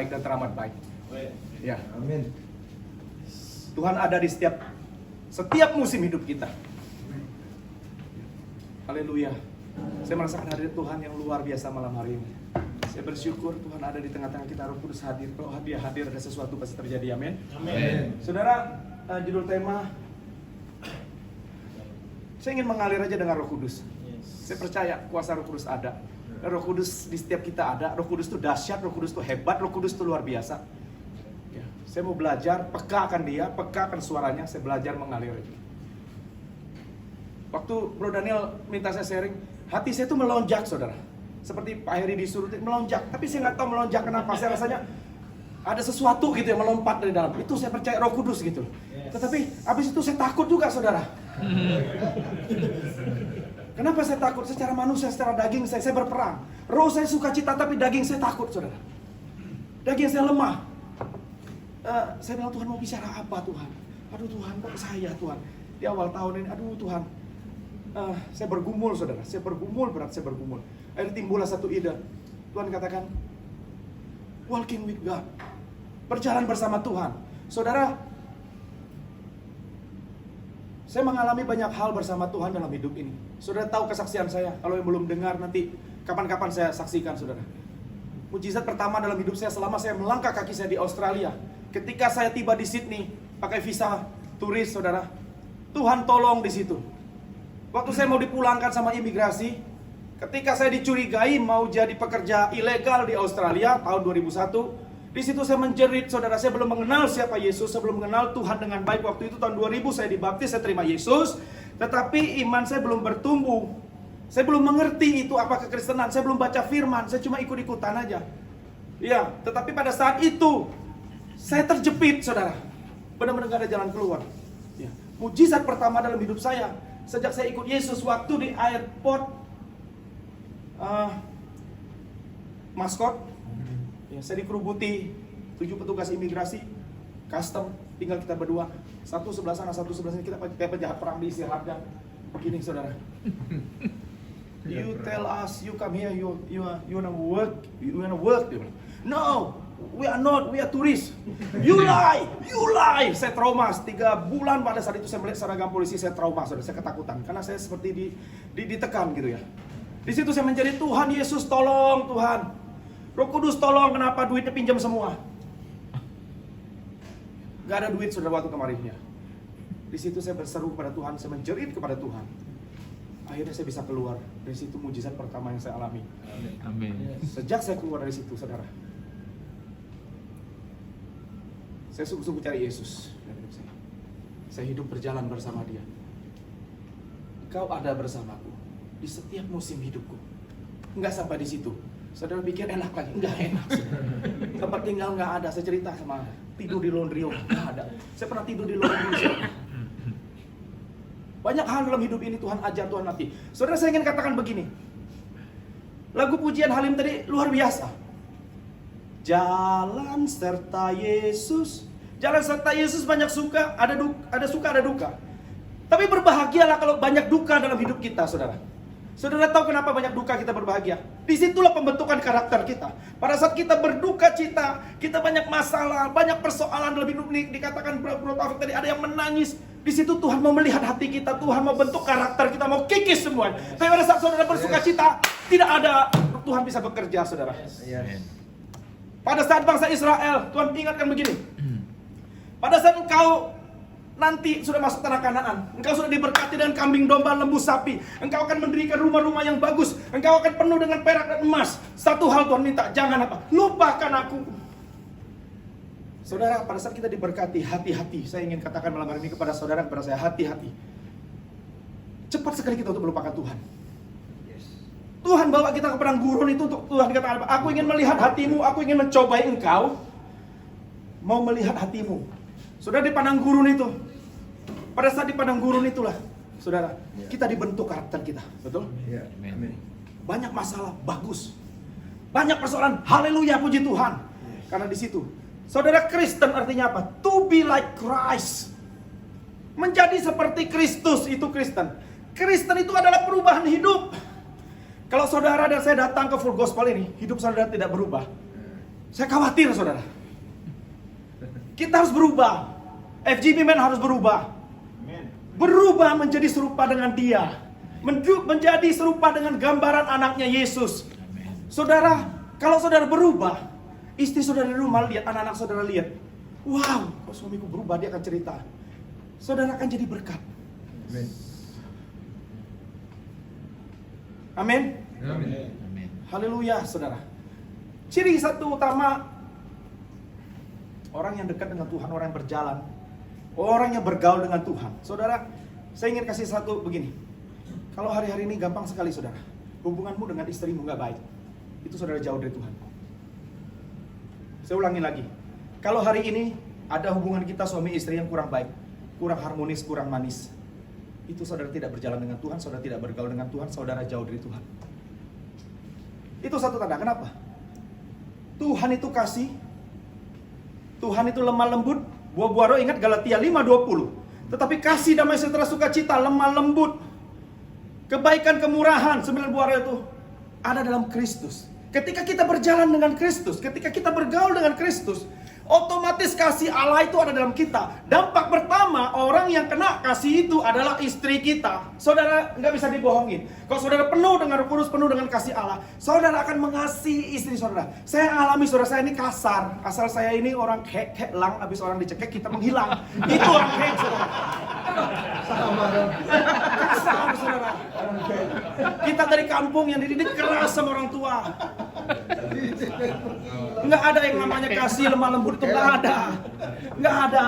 baik dan teramat baik. Ya. Amin. Tuhan ada di setiap musim hidup kita. Haleluya. Saya merasakan hadirat Tuhan yang luar biasa malam hari ini. Saya bersyukur Tuhan ada di tengah-tengah kita, Roh Kudus hadir. Kalau Dia hadir ada sesuatu pasti terjadi. Amin. Amin. Saudara, judul tema saya ingin mengalir aja dengan Roh Kudus. Saya percaya kuasa Roh Kudus ada. Roh Kudus di setiap kita ada. Roh Kudus itu dahsyat, Roh Kudus itu hebat, Roh Kudus itu luar biasa. Ya, saya mau belajar, peka akan Dia, peka akan suaranya. Saya belajar mengalir. Waktu Bro Daniel minta saya sharing, hati saya itu melonjak, saudara. Seperti Pak Heri disuruh melonjak, tapi saya nggak tahu melonjak kenapa. Saya rasanya ada sesuatu gitu yang melompat dari dalam. Itu saya percaya Roh Kudus gitu. Tetapi habis itu saya takut juga, saudara. Kenapa saya takut? Secara manusia, secara daging saya berperang. Roh saya sukacita, tapi daging saya takut, saudara. Daging saya lemah. Saya bilang, Tuhan mau bicara apa, Tuhan? Aduh Tuhan, kok saya, Tuhan? Di awal tahun ini, aduh Tuhan. Saya bergumul, saudara. Saya bergumul, berat saya bergumul. Akhirnya timbullah satu ide. Tuhan katakan, walking with God. Berjalan bersama Tuhan. Saudara, saya mengalami banyak hal bersama Tuhan dalam hidup ini. Saudara tahu kesaksian saya. Kalau yang belum dengar nanti kapan-kapan saya saksikan, saudara. Mujizat pertama dalam hidup saya selama saya melangkah kaki saya di Australia. Ketika saya tiba di Sydney pakai visa turis, saudara. Tuhan tolong di situ. Waktu saya mau dipulangkan sama imigrasi, ketika saya dicurigai mau jadi pekerja ilegal di Australia tahun 2001, di situ saya menjerit, saudara. Saya belum mengenal siapa Yesus, saya belum mengenal Tuhan dengan baik. Waktu itu tahun 2000 saya dibaptis, saya terima Yesus. Tetapi iman saya belum bertumbuh. Saya belum mengerti itu apa kekristenan. Saya belum baca firman, saya cuma ikut-ikutan aja. Ya, tetapi pada saat itu saya terjepit, saudara. Benar-benar gak ada jalan keluar. Ya. Mujizat pertama dalam hidup saya sejak saya ikut Yesus waktu di airport Maskot. Ya, saya dikerubuti 7 petugas imigrasi, custom, tinggal kita berdua. Satu sebelah sana, satu sebelah sini. Kita kayak penjahat perang di istirahatnya. Begini, saudara. You tell us, you come here, you wanna work, you wanna work. No, we are not, we are tourists. You lie. Saya trauma 3 bulan pada saat itu saya melihat seragam polisi, saya trauma, saudara. Saya ketakutan karena saya seperti ditekan gitu ya. Di situ saya menjadi, Tuhan Yesus tolong, Tuhan. Roh Kudus tolong, kenapa duitnya pinjam semua? Gak ada duit, saudara, waktu kemarinnya. Di situ saya berseru kepada Tuhan, saya menjerit kepada Tuhan. Akhirnya saya bisa keluar. Dari situ mujizat pertama yang saya alami. Amin. Sejak saya keluar dari situ, saudara, saya sungguh-sungguh cari Yesus dalam hidup saya. Saya hidup berjalan bersama Dia. Engkau ada bersamaku di setiap musim hidupku. Enggak sampai di situ. Saudara pikir enak lagi? Enggak enak. Tempat tinggal enggak ada. Saya cerita sama tidur di laundry, enggak ada. Saya pernah tidur di laundry. Banyak hal dalam hidup ini Tuhan ajar, Tuhan latih. Saudara, saya ingin katakan begini. Lagu pujian Halim tadi luar biasa. Jalan serta Yesus. Jalan serta Yesus banyak suka, ada suka, ada duka. Tapi berbahagialah kalau banyak duka dalam hidup kita, saudara. Saudara tahu kenapa banyak duka kita berbahagia? Disitulah pembentukan karakter kita. Pada saat kita berduka cita, kita banyak masalah, banyak persoalan dalam hidup ini. Dikatakan Bro Taufik tadi, ada yang menangis. Di situ Tuhan mau melihat hati kita, Tuhan mau bentuk karakter kita, mau kikis semua. Tapi pada saat saudara bersuka cita, tidak ada, Tuhan bisa bekerja, saudara. Pada saat bangsa Israel, Tuhan ingatkan begini. Pada saat engkau nanti sudah masuk tanah Kanaan, engkau sudah diberkati dengan kambing domba, lembu sapi, engkau akan mendirikan rumah-rumah yang bagus, engkau akan penuh dengan perak dan emas. Satu hal Tuhan minta, jangan apa? Lupakan aku. Saudara, pada saat kita diberkati, hati-hati. Saya ingin katakan malam hari ini kepada saudara, kepada saya, hati-hati. Cepat sekali kita untuk melupakan Tuhan. Tuhan bawa kita ke padang gurun itu untuk Tuhan katakan apa? Aku ingin melihat hatimu, aku ingin mencobai engkau. Mau melihat hatimu. Saudara, di padang gurun itu, pada saat di padang gurun itulah, saudara, kita dibentuk karakter kita, betul? Amin. Banyak masalah, bagus. Banyak persoalan, haleluya, puji Tuhan. Karena di situ, saudara, Kristen artinya apa? To be like Christ. Menjadi seperti Kristus, itu Kristen. Kristen itu adalah perubahan hidup. Kalau saudara dan saya datang ke Full Gospel ini, hidup saudara tidak berubah. Saya khawatir, saudara. Kita harus berubah. FGB Men harus berubah. Berubah menjadi serupa dengan Dia. Menjadi serupa dengan gambaran anaknya Yesus. Saudara, kalau saudara berubah, istri saudara di rumah lihat, anak-anak saudara lihat, wow, kok suamiku berubah, dia akan cerita. Saudara akan jadi berkat. Amin. Amin. Haleluya, saudara. Ciri satu utama orang yang dekat dengan Tuhan, orang yang berjalan, orang yang bergaul dengan Tuhan. Saudara, saya ingin kasih satu begini. Kalau hari-hari ini gampang sekali, saudara, hubunganmu dengan istrimu nggak baik, itu saudara jauh dari Tuhan. Saya ulangi lagi. Kalau hari ini ada hubungan kita suami istri yang kurang baik, kurang harmonis, kurang manis, itu saudara tidak berjalan dengan Tuhan, saudara tidak bergaul dengan Tuhan, saudara jauh dari Tuhan. Itu satu tanda. Kenapa? Tuhan itu kasih, Tuhan itu lemah lembut. Buah-buah roh, ingat Galatia 5:20. Tetapi kasih, damai sejahtera, sukacita, lemah lembut, kebaikan, kemurahan, 9 buah roh itu ada dalam Kristus. Ketika kita berjalan dengan Kristus, ketika kita bergaul dengan Kristus, otomatis kasih Allah itu ada dalam kita. Dampak pertama, orang yang kena kasih itu adalah istri kita. Saudara nggak bisa dibohongin. Kalau saudara penuh dengan Roh Kudus, penuh dengan kasih Allah, saudara akan mengasihi istri saudara. Saya alami, saudara, saya ini kasar. Asal saya ini orang kek lang, habis orang dicekek kita menghilang. Itu orang kek, saudara. Kasar, saudara. Kita dari kampung yang dididik keras sama orang tua. Nggak ada yang namanya kasih lemah lembut itu, nggak ada. Nggak ada.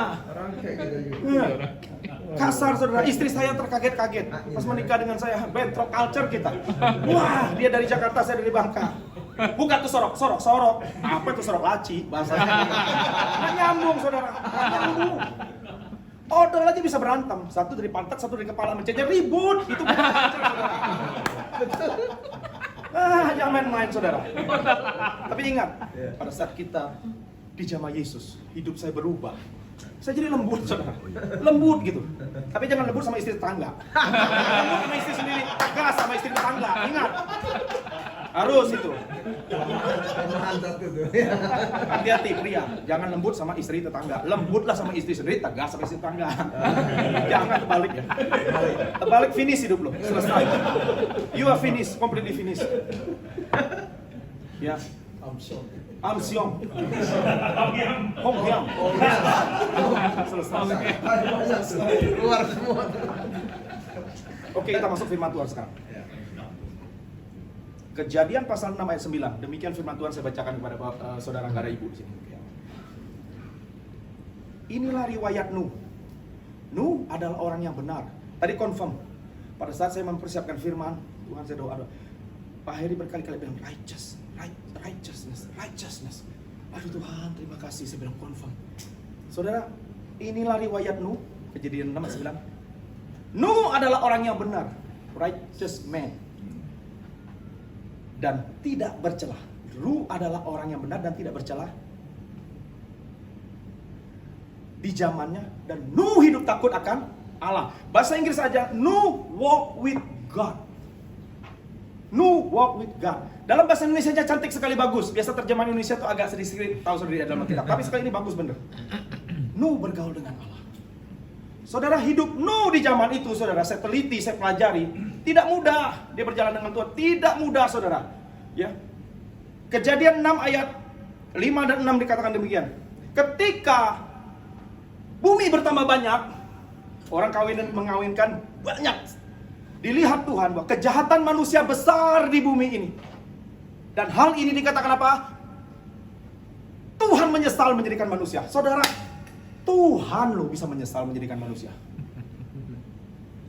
Kasar, saudara. Istri saya terkaget-kaget pas menikah dengan saya. Bentrok culture kita. Wah, dia dari Jakarta, saya dari Bangka. Bukan tuh sorok. Apa itu sorok laci bahasanya? Nggak nyambung, saudara. Nggak nyambung. Odol aja bisa berantem. Satu dari pantat, satu dari kepala, mencetnya ribut. Itu bukan culture, saudara. Jangan main-main, saudara. Tapi ingat, pada saat kita dijamah Yesus, hidup saya berubah. Saya jadi lembut, saudara. Lembut gitu. Tapi jangan lembut sama istri tetangga. Lembut sama istri sendiri, tegas sama istri tetangga. Ingat. Harus itu. Hati-hati pria, jangan lembut sama istri tetangga. Lembutlah sama istri sendiri, tegas sama istri tetangga. Jangan terbalik ya. Terbalik, finish hidup lo, selesai. You are finished, completely finished. Ya. Amsyong. Honghyang. Selesai. Keluar semua. Oke, kita masuk firman Tuhan sekarang. Kejadian pasal 6 ayat 9. Demikian firman Tuhan saya bacakan kepada saudara-saudara ibu di sini. Inilah riwayat Nuh. Nuh adalah orang yang benar. Tadi confirm. Pada saat saya mempersiapkan firman, Tuhan saya doa. Pak Heri berkali-kali bilang righteousness. Aduh Tuhan, terima kasih, saya bilang confirm. Saudara, inilah riwayat Nuh. Kejadian 6 ayat 9. Nuh adalah orang yang benar, righteous man, dan tidak bercelah. Nuh adalah orang yang benar dan tidak bercelah di zamannya, dan Nuh hidup takut akan Allah. Bahasa Inggris aja, Nuh walk with God. Nuh walk with God. Dalam bahasa Indonesia nya cantik sekali, bagus. Biasa terjemahan Indonesia tuh agak sedikit tahu sendiri dalam Alkitab. Tapi sekali ini bagus bener. Nuh bergaul dengan Allah. Saudara, hidup Nuh di zaman itu, saudara, saya teliti, saya pelajari, tidak mudah dia berjalan dengan Tuhan. Tidak mudah, saudara. Ya. Kejadian 6 ayat 5 dan 6 dikatakan demikian. Ketika bumi bertambah banyak, orang kawin dan mengawinkan banyak, dilihat Tuhan bahwa kejahatan manusia besar di bumi ini. Dan hal ini dikatakan apa? Tuhan menyesal menjadikan manusia. Saudara, Tuhan loh bisa menyesal menjadikan manusia.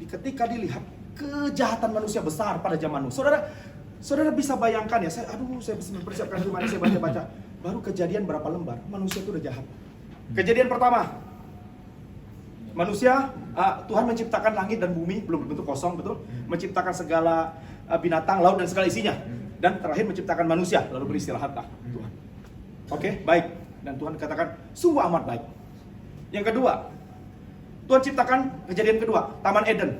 Ketika dilihat kejahatan manusia besar pada zaman Nuh. Saudara bisa bayangkan ya, saya mempersiapkan firman ini, saya baca-baca. Baru kejadian berapa lembar, manusia itu udah jahat. Kejadian pertama, manusia, Tuhan menciptakan langit dan bumi, belum berbentuk kosong, betul? Menciptakan segala binatang, laut dan segala isinya. Dan terakhir menciptakan manusia, lalu beristirahatlah Tuhan. Oke, baik. Dan Tuhan katakan, sungguh amat baik. Yang kedua, Tuhan ciptakan kejadian kedua, Taman Eden.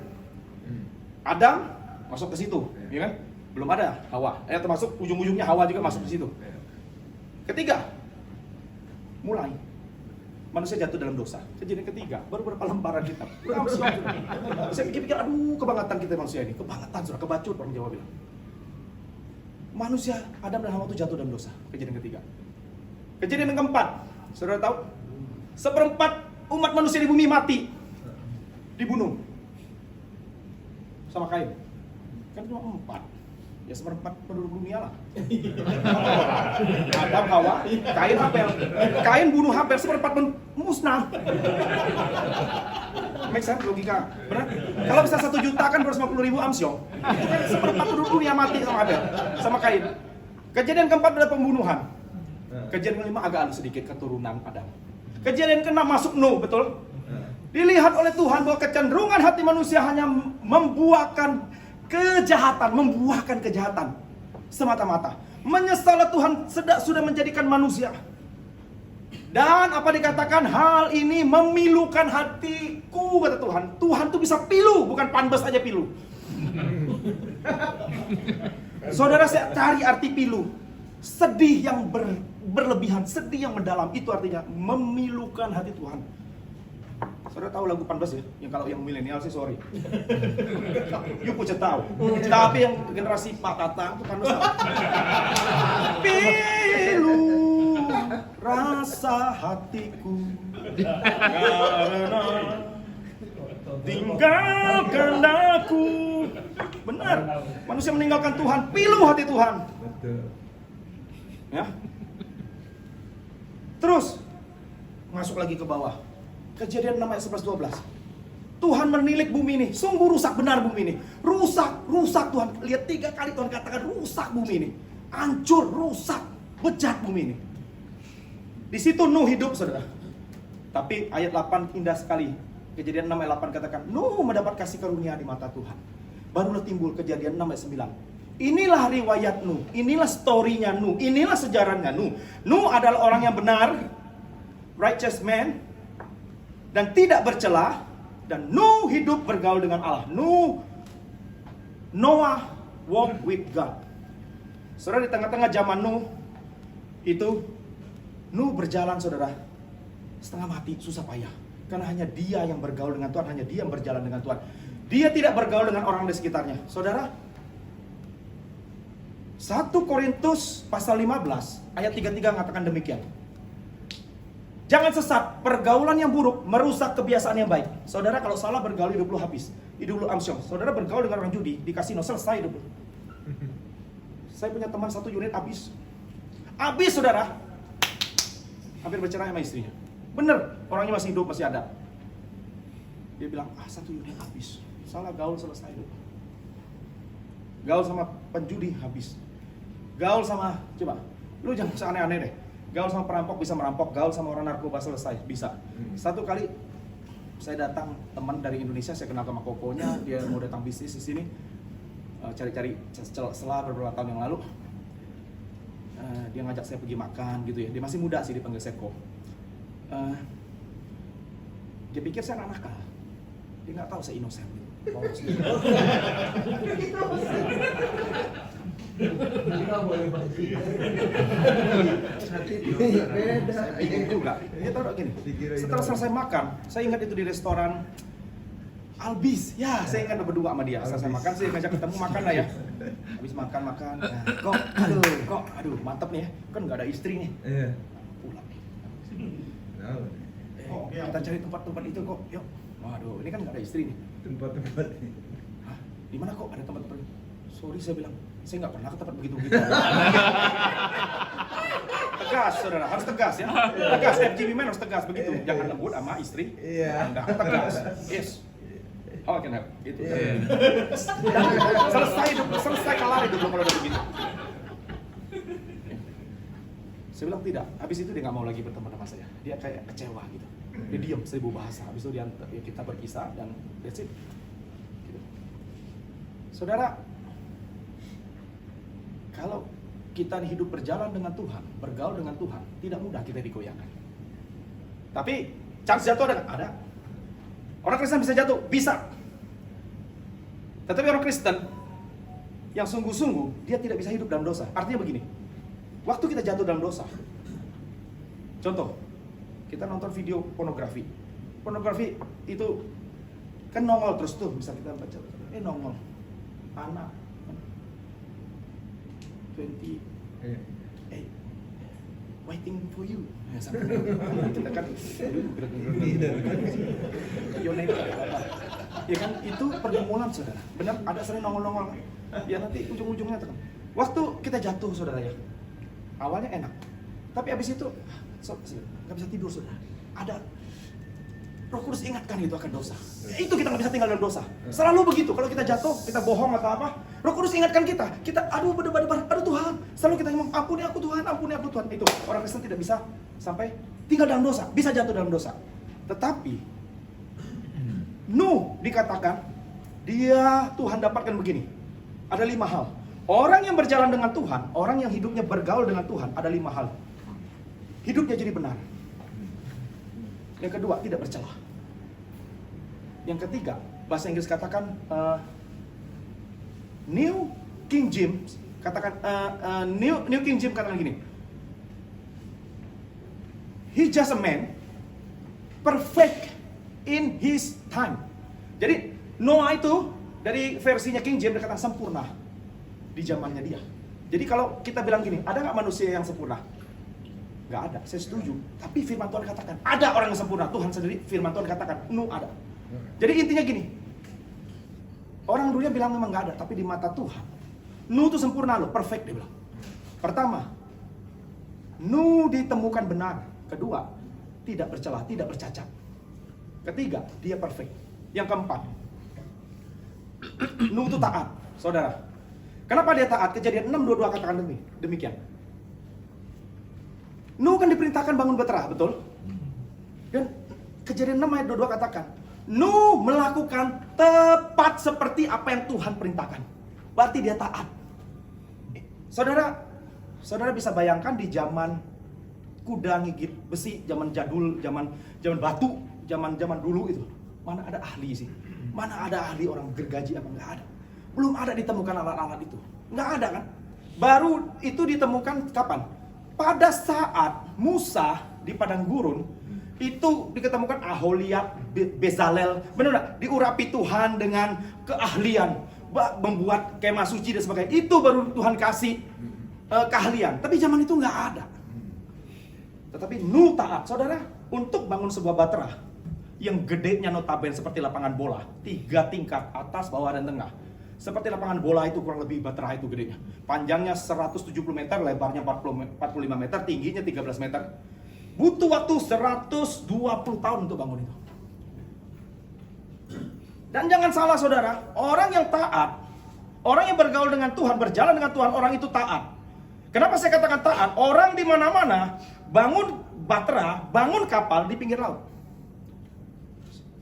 Adam masuk ke situ, ya kan? Belum ada Hawa. Termasuk ujung-ujungnya Hawa juga masuk ke situ. Ketiga, mulai manusia jatuh dalam dosa. Kejadian ketiga, baru berapa lembaran kitab. Saya pikir-pikir, aduh kebangetan kita manusia ini. Kebangetan, sudah kebacut, orang Jawa bilang. Manusia, Adam dan Hawa itu jatuh dalam dosa. Kejadian ketiga. Kejadian yang keempat, saudara tahu? Seperempat umat manusia di bumi mati. Dibunuh. Sama Kain. Kan cuma 4. Ya seperempat penduduk dunia lah. Adam, Hawa, Kain, Habel. Kain bunuh Habel, seperempat musnah. Make sense logika? Benar? Kalau bisa 1 juta kan 250.000 amsyong. Itu kan seperempat penduduk dunia mati sama Habel, sama Kain. Kejadian keempat adalah pembunuhan. Kejadian kelima agak halus sedikit, keturunan Adam. Kejadian keenam masuk Nuh, betul? Dilihat oleh Tuhan bahwa kecenderungan hati manusia hanya membuahkan kejahatan semata-mata. Menyesallah Tuhan sudah menjadikan manusia. Dan apa dikatakan, hal ini memilukan hatiku, kata Tuhan. Tuhan tuh bisa pilu, bukan panbes aja pilu. Saudara, saya cari arti pilu. Sedih yang berlebihan, sedih yang mendalam, itu artinya memilukan hati Tuhan. Saudara tahu lagu Panbes ya? Yang kalau yang milenial sih sorry. Yuk punya tahu. Tapi yang generasi Pak Tatang itu Panbes tahu. Pilu rasa hatiku karena tinggalkan aku. Benar. Manusia meninggalkan Tuhan, pilu hati Tuhan. Ya. Terus masuk lagi ke bawah. Kejadian 6 ayat 11-12. Tuhan menilik bumi ini. Sungguh rusak benar bumi ini. Rusak Tuhan. Lihat 3 kali Tuhan katakan rusak bumi ini. Hancur, rusak, bejat bumi ini. Di situ Nuh hidup, saudara. Tapi ayat 8 indah sekali. Kejadian 6 ayat 8 katakan, Nuh mendapat kasih karunia di mata Tuhan. Barulah timbul kejadian 6 ayat 9. Inilah riwayat Nuh. Inilah story-nya Nuh. Inilah sejarahnya Nuh. Nuh adalah orang yang benar. Righteous man. Dan tidak bercela, dan Nuh hidup bergaul dengan Allah. Noah walk with God. Saudara, di tengah-tengah zaman Nuh itu, Nuh berjalan, saudara, setengah mati, susah payah. Karena hanya dia yang bergaul dengan Tuhan, hanya dia yang berjalan dengan Tuhan. Dia tidak bergaul dengan orang di sekitarnya. Saudara, 1 Korintus pasal 15 ayat 33 mengatakan demikian. Jangan sesat, pergaulan yang buruk merusak kebiasaan yang baik. Saudara, kalau salah bergaul hidup lu habis, hidup lu amsyong. Saudara bergaul dengan orang judi di kasino, selesai hidup lu. Saya punya teman 1 unit habis, saudara. Hampir bercerai sama istrinya. Bener, orangnya masih hidup, masih ada. Dia bilang, 1 unit habis. Salah gaul, selesai hidup. Gaul sama penjudi habis. Gaul sama, coba, lu jangan aneh-aneh deh. Gaul sama perampok bisa merampok, gaul sama orang narkoba selesai, bisa. 1 kali saya datang, teman dari Indonesia, saya kenal sama kokonya, dia mau datang bisnis di sini, cari-cari setelah beberapa tahun yang lalu, dia ngajak saya pergi makan gitu ya. Dia masih muda sih, dipanggil Seko. Dia pikir saya anak nakal, dia nggak tahu saya innocent. Saya bingung juga. Dia tahu gini. Setelah selesai makan, saya ingat itu di restoran Albis. Ya, saya ingat berdua sama dia. Selesai makan, saya ngajak ketemu makan lah ya. Habis makan. Nah, kok, mantap nih ya. Kan nggak ada istri nih. Pulang nih. Kita cari tempat-tempat itu kok. Yuk. Waduh, ini kan nggak ada istri nih. Tempat-tempat. Hah? Di mana kok ada tempat-tempat? Sorry, saya bilang, saya nggak pernah ke tempat begitu. Tegas, saudara, harus tegas ya. Tegas, FGB man harus tegas begitu. Jangan lembut sama istri. Anda tegas. Yes. Oh, can help. Gitu. Selesai kelar itu kalau udah begitu. Saya bilang tidak. Habis itu dia nggak mau lagi berteman sama saya. Dia kayak kecewa gitu. Dia diam 1000 bahasa. Habis itu kita berpisah dan that's it. Gitu. Saudara, kalau kita hidup berjalan dengan Tuhan, bergaul dengan Tuhan, tidak mudah kita digoyahkan. Tapi chance jatuh ada. Orang Kristen bisa jatuh, bisa. Tetapi orang Kristen yang sungguh-sungguh, dia tidak bisa hidup dalam dosa. Artinya begini, waktu kita jatuh dalam dosa, contoh, kita nonton video pornografi. Pornografi itu kan nongol terus tuh, bisa kita baca, nongol anak 28 waiting for you. Ya, sampai kita kan your name apa? Ya kan itu pergumulan saudara. Benar ada sering nongol-nongol. Ya nanti ujung-ujungnya tekan. Waktu kita jatuh saudara ya. Awalnya enak. Tapi habis itu nggak bisa tidur saudara. Ada Roh Kudus ingatkan itu akan dosa. Itu kita nggak bisa tinggal dalam dosa. Selalu begitu. Kalau kita jatuh, kita bohong atau apa, Roh Kudus ingatkan kita. Kita aduh Tuhan. Selalu kita ngomong ampuni aku Tuhan. Itu orang Kristen tidak bisa sampai tinggal dalam dosa, bisa jatuh dalam dosa. Tetapi Nuh dikatakan dia Tuhan dapatkan begini. Ada 5 hal. Orang yang berjalan dengan Tuhan, orang yang hidupnya bergaul dengan Tuhan, ada 5 hal. Hidupnya jadi benar. Yang kedua, tidak bercelah. Yang ketiga, bahasa Inggris katakan New King James katakan New King James katakan gini. He just a man perfect in his time. Jadi Noah itu dari versinya King James dikatakan sempurna di zamannya dia. Jadi kalau kita bilang gini, ada nggak manusia yang sempurna? Nggak ada, saya setuju. Tapi firman Tuhan katakan, ada orang yang sempurna. Tuhan sendiri, firman Tuhan katakan, Nuh ada. Jadi intinya gini, orang dunia bilang memang nggak ada, tapi di mata Tuhan, Nuh itu sempurna loh, perfect dia bilang. Pertama, Nuh ditemukan benar. Kedua, tidak bercelah, tidak bercacat. Ketiga, dia perfect. Yang keempat, Nuh itu taat, saudara. Kenapa dia taat? Kejadian 6:22 katakan demikian. Nuh kan diperintahkan bangun bahtera, betul? Dan Kejadian 6 ayat 22 katakan, Nuh melakukan tepat seperti apa yang Tuhan perintahkan. Berarti dia taat. Saudara bisa bayangkan di zaman kuda ngigit besi, zaman jadul, zaman batu, zaman dulu itu. Mana ada ahli sih? Mana ada ahli orang gergaji apa? Nggak ada. Belum ada ditemukan alat-alat itu. Nggak ada kan? Baru itu ditemukan kapan? Pada saat Musa di padang gurun itu diketemukan Aholiab, Bezalel, benar diurapi Tuhan dengan keahlian, membuat kemah suci dan sebagainya. Itu baru Tuhan kasih keahlian. Tapi zaman itu nggak ada. Tetapi Nuh taat, saudara, untuk bangun sebuah bahtera yang gedenya notabene seperti lapangan bola, 3 tingkat, atas, bawah, dan tengah. Seperti lapangan bola itu kurang lebih bahtera itu gedenya. Panjangnya 170 meter, lebarnya 45 meter, tingginya 13 meter. Butuh waktu 120 tahun untuk bangun itu. Dan jangan salah saudara, orang yang taat, orang yang bergaul dengan Tuhan, berjalan dengan Tuhan, orang itu taat. Kenapa saya katakan taat? Orang di mana-mana bangun bahtera, bangun kapal di pinggir laut.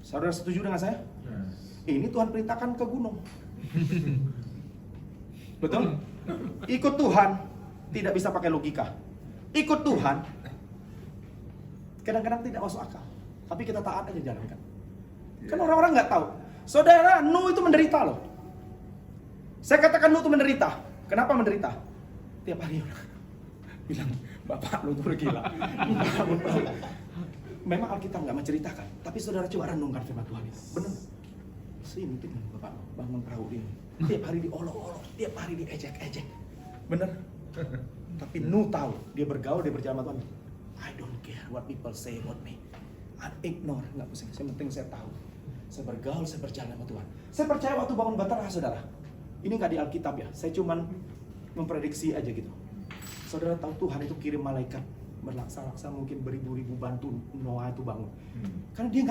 Saudara setuju dengan saya? Ini Tuhan perintahkan ke gunung. Betul? Ikut Tuhan tidak bisa pakai logika. Ikut Tuhan kadang-kadang tidak masuk akal. Tapi kita taat aja jalankan. Kan orang-orang nggak tahu. Saudara, Nuh itu menderita loh. Saya katakan Nuh itu menderita. Kenapa menderita? Tiap hari orang bilang, Bapak lu tuh gila. Memang Alkitab nggak menceritakan. Tapi saudara coba renungkan firman Tuhan itu. Benar. Sintik Bapak bangun perahu ini. Tiap hari diolok-olok, tiap hari diejek-ejek. Bener? Tapi Nuh tahu, dia bergaul, dia berjalan sama Tuhan. I don't care what people say about me. I ignore, nggak pusing. Yang penting saya tahu. Saya bergaul, saya berjalan sama Tuhan. Saya percaya waktu bangun bahtera, saudara. Ini nggak di Alkitab ya. Saya cuman memprediksi aja gitu. Saudara tahu Tuhan itu kirim malaikat berlaksa-laksa mungkin beribu-ribu bantu Noah itu bangun. Karena dia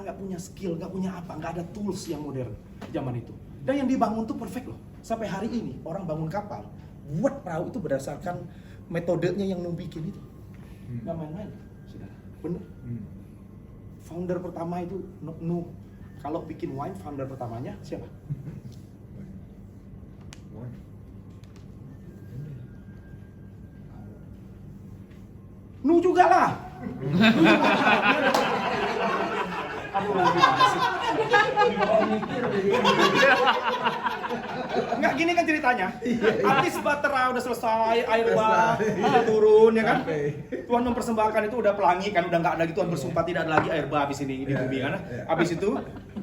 nggak punya skill, nggak punya apa, nggak ada tools yang modern zaman itu. Dan yang dibangun tuh perfect loh. Sampai hari ini orang bangun kapal, buat perahu itu berdasarkan metodenya yang Nuh bikin itu. Nggak main-main, saudara. Bener. Founder pertama itu Nuh. Kalau bikin wine, founder pertamanya siapa? Nuh juga lah. Abu gimana sih? Enggak, gini kan ceritanya. Habis batera udah selesai, air bah udah turun ya kan. Tuhan mempersembahkan itu udah pelangi kan, udah nggak ada lagi. Tuhan bersumpah tidak ada lagi air bah habis ini di bumi kan. Habis itu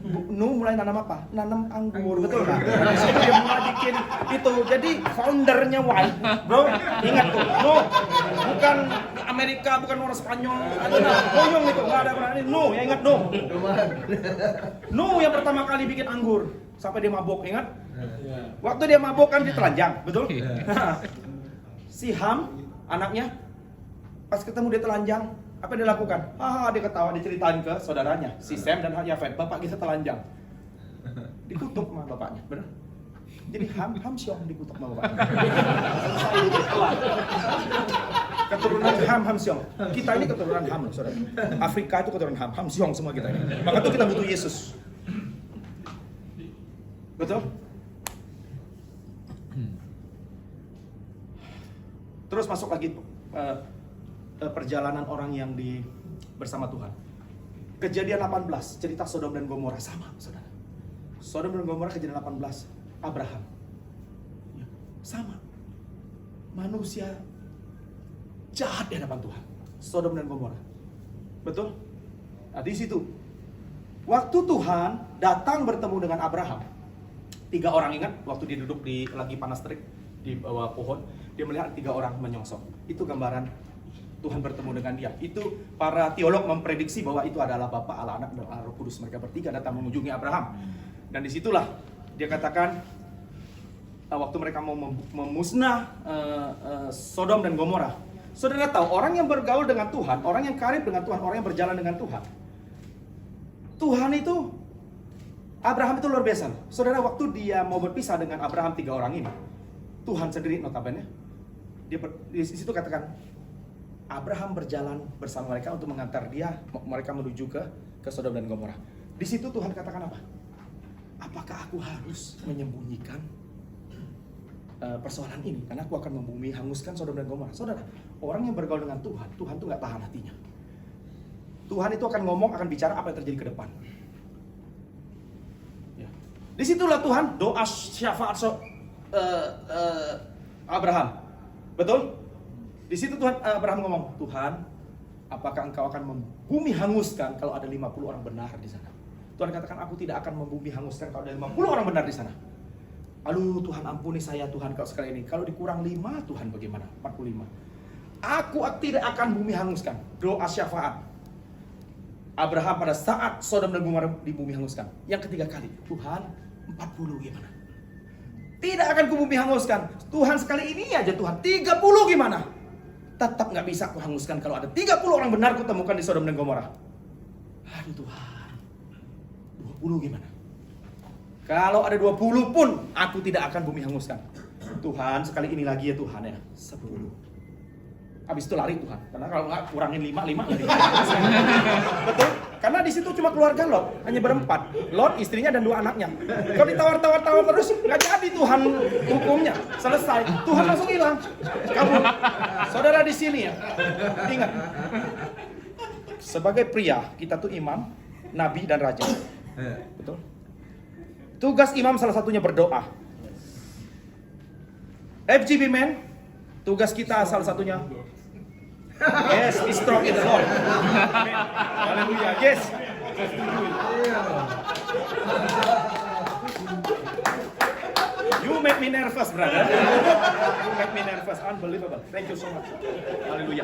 Nuh mulai nanam apa? Nanam anggur, betul nggak? Habis itu dia mulai bikin itu. Jadi foundernya white, bro. Ingat tuh, Nuh bukan Amerika, bukan orang Spanyol. Ada boyong itu, nggak ada orang ini. Nuh, ya ingat Nuh. Nuh yang pertama kali bikin anggur sampai dia mabok, ingat? Waktu dia mabok kan dia telanjang, betul? Si Ham, anaknya, pas ketemu dia telanjang, apa yang dia lakukan? Dia ketawa, diceritain ke saudaranya, si Sem dan Yafet, bapak kita telanjang. Dikutuk sama bapaknya, benar? Jadi Ham Syong dikutuk sama bapaknya. Keturunan Ham Syong. Kita ini keturunan Ham, saudara. Afrika itu keturunan Ham Syong semua kita ini. Maka itu kita butuh Yesus. Betul? Terus masuk lagi perjalanan orang yang bersama Tuhan. Kejadian 18, cerita Sodom dan Gomora sama, saudara. Sodom dan Gomora kejadian 18, Abraham. Ya, sama. Manusia jahat di hadapan Tuhan. Sodom dan Gomora. Betul? Nah, di situ waktu Tuhan datang bertemu dengan Abraham. 3 orang, ingat waktu dia duduk lagi panas terik di bawah pohon, dia melihat 3 orang menyongsong. Itu gambaran Tuhan bertemu dengan dia. Itu para teolog memprediksi bahwa itu adalah Bapa, Allah, Anak, dan Roh Kudus. Mereka bertiga datang mengunjungi Abraham. Dan disitulah dia katakan waktu mereka mau memusnah Sodom dan Gomora. Saudara tahu, orang yang bergaul dengan Tuhan, orang yang karib dengan Tuhan, orang yang berjalan dengan Tuhan, Tuhan itu, Abraham itu luar biasa. Saudara, waktu dia mau berpisah dengan Abraham 3 orang ini, Tuhan sendiri notabene, di situ katakan, Abraham berjalan bersama mereka untuk mengantar mereka menuju ke Sodom dan Gomora. Di situ Tuhan katakan apa? Apakah aku harus menyembunyikan persoalan ini? Karena aku akan membumi hanguskan Sodom dan Gomora. Saudara, orang yang bergaul dengan Tuhan, Tuhan tuh nggak tahan hatinya. Tuhan itu akan ngomong, akan bicara apa yang terjadi ke depan. Ya. Disitulah Tuhan doa syafaat Abraham. Betul? Di situ Tuhan Abraham ngomong, Tuhan, apakah engkau akan membumi hanguskan kalau ada 50 orang benar di sana? Tuhan katakan, aku tidak akan membumi hanguskan kalau ada 50 orang benar di sana. Aduh, Tuhan ampuni saya Tuhan kalau sekali ini. Kalau dikurang 5, Tuhan bagaimana? 45. Aku tidak akan bumi hanguskan. Doa syafaat Abraham pada saat Sodom dan Gomora di bumi hanguskan. Yang ketiga kali, Tuhan 40 gimana? Tidak akan ku bumi hanguskan. Tuhan sekali ini aja Tuhan, 30 gimana? Tetap nggak bisa aku hanguskan kalau ada 30 orang benar kutemukan di Sodom dan Gomora. Aduh Tuhan, 20 gimana? Kalau ada 20 pun aku tidak akan bumi hanguskan. Tuhan sekali ini lagi ya Tuhan ya, 10. Habis itu lari Tuhan, karena kalau nggak kurangin 5 lari. Betul? Karena di situ cuma keluarga Lot, hanya berempat. Lot, istrinya dan 2 anaknya. Kalau ditawar terus, nggak jadi Tuhan hukumnya. Selesai, Tuhan langsung hilang. Kamu, saudara di sini ya, ingat. Sebagai pria, kita tuh imam, nabi dan raja. Betul? Tugas imam salah satunya berdoa. FGB men, tugas kita salah satunya yes, be strong in the Lord. Haleluya. Yes. You make me nervous, brother. You make me nervous. Unbelievable. Thank you so much. Haleluya.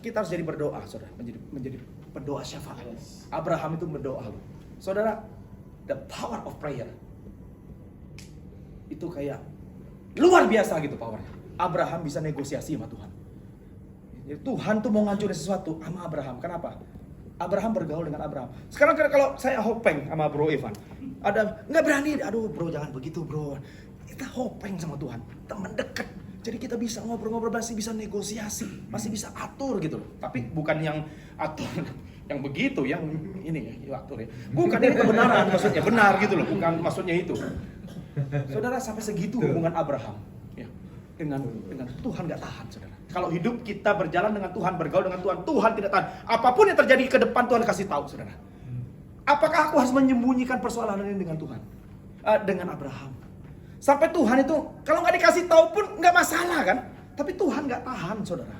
Kita harus jadi berdoa, saudara. Menjadi pendoa syafaat. Abraham itu berdoa. Saudara, the power of prayer itu kayak luar biasa gitu powernya. Abraham bisa negosiasi sama Tuhan. Tuhan tuh mau ngancurin sesuatu sama Abraham. Kenapa? Abraham bergaul dengan Abraham. Sekarang kalau saya hopeng sama Bro Evan, ada nggak berani, aduh bro jangan begitu bro. Kita hopeng sama Tuhan, teman dekat. Jadi kita bisa ngobrol-ngobrol, masih bisa negosiasi, masih bisa atur gitu loh. Tapi bukan yang atur yang begitu, yang ini ya atur ya. Bukan ini kebenaran maksudnya, benar gitu loh. Bukan maksudnya itu. Saudara, sampai segitu hubungan Abraham ya dengan Tuhan nggak tahan, saudara. Kalau hidup kita berjalan dengan Tuhan, bergaul dengan Tuhan, Tuhan tidak tahan. Apapun yang terjadi ke depan Tuhan kasih tahu, saudara. Apakah aku harus menyembunyikan persoalan ini dengan Tuhan? Dengan Abraham. Sampai Tuhan itu, kalau nggak dikasih tahu pun nggak masalah kan? Tapi Tuhan nggak tahan, saudara.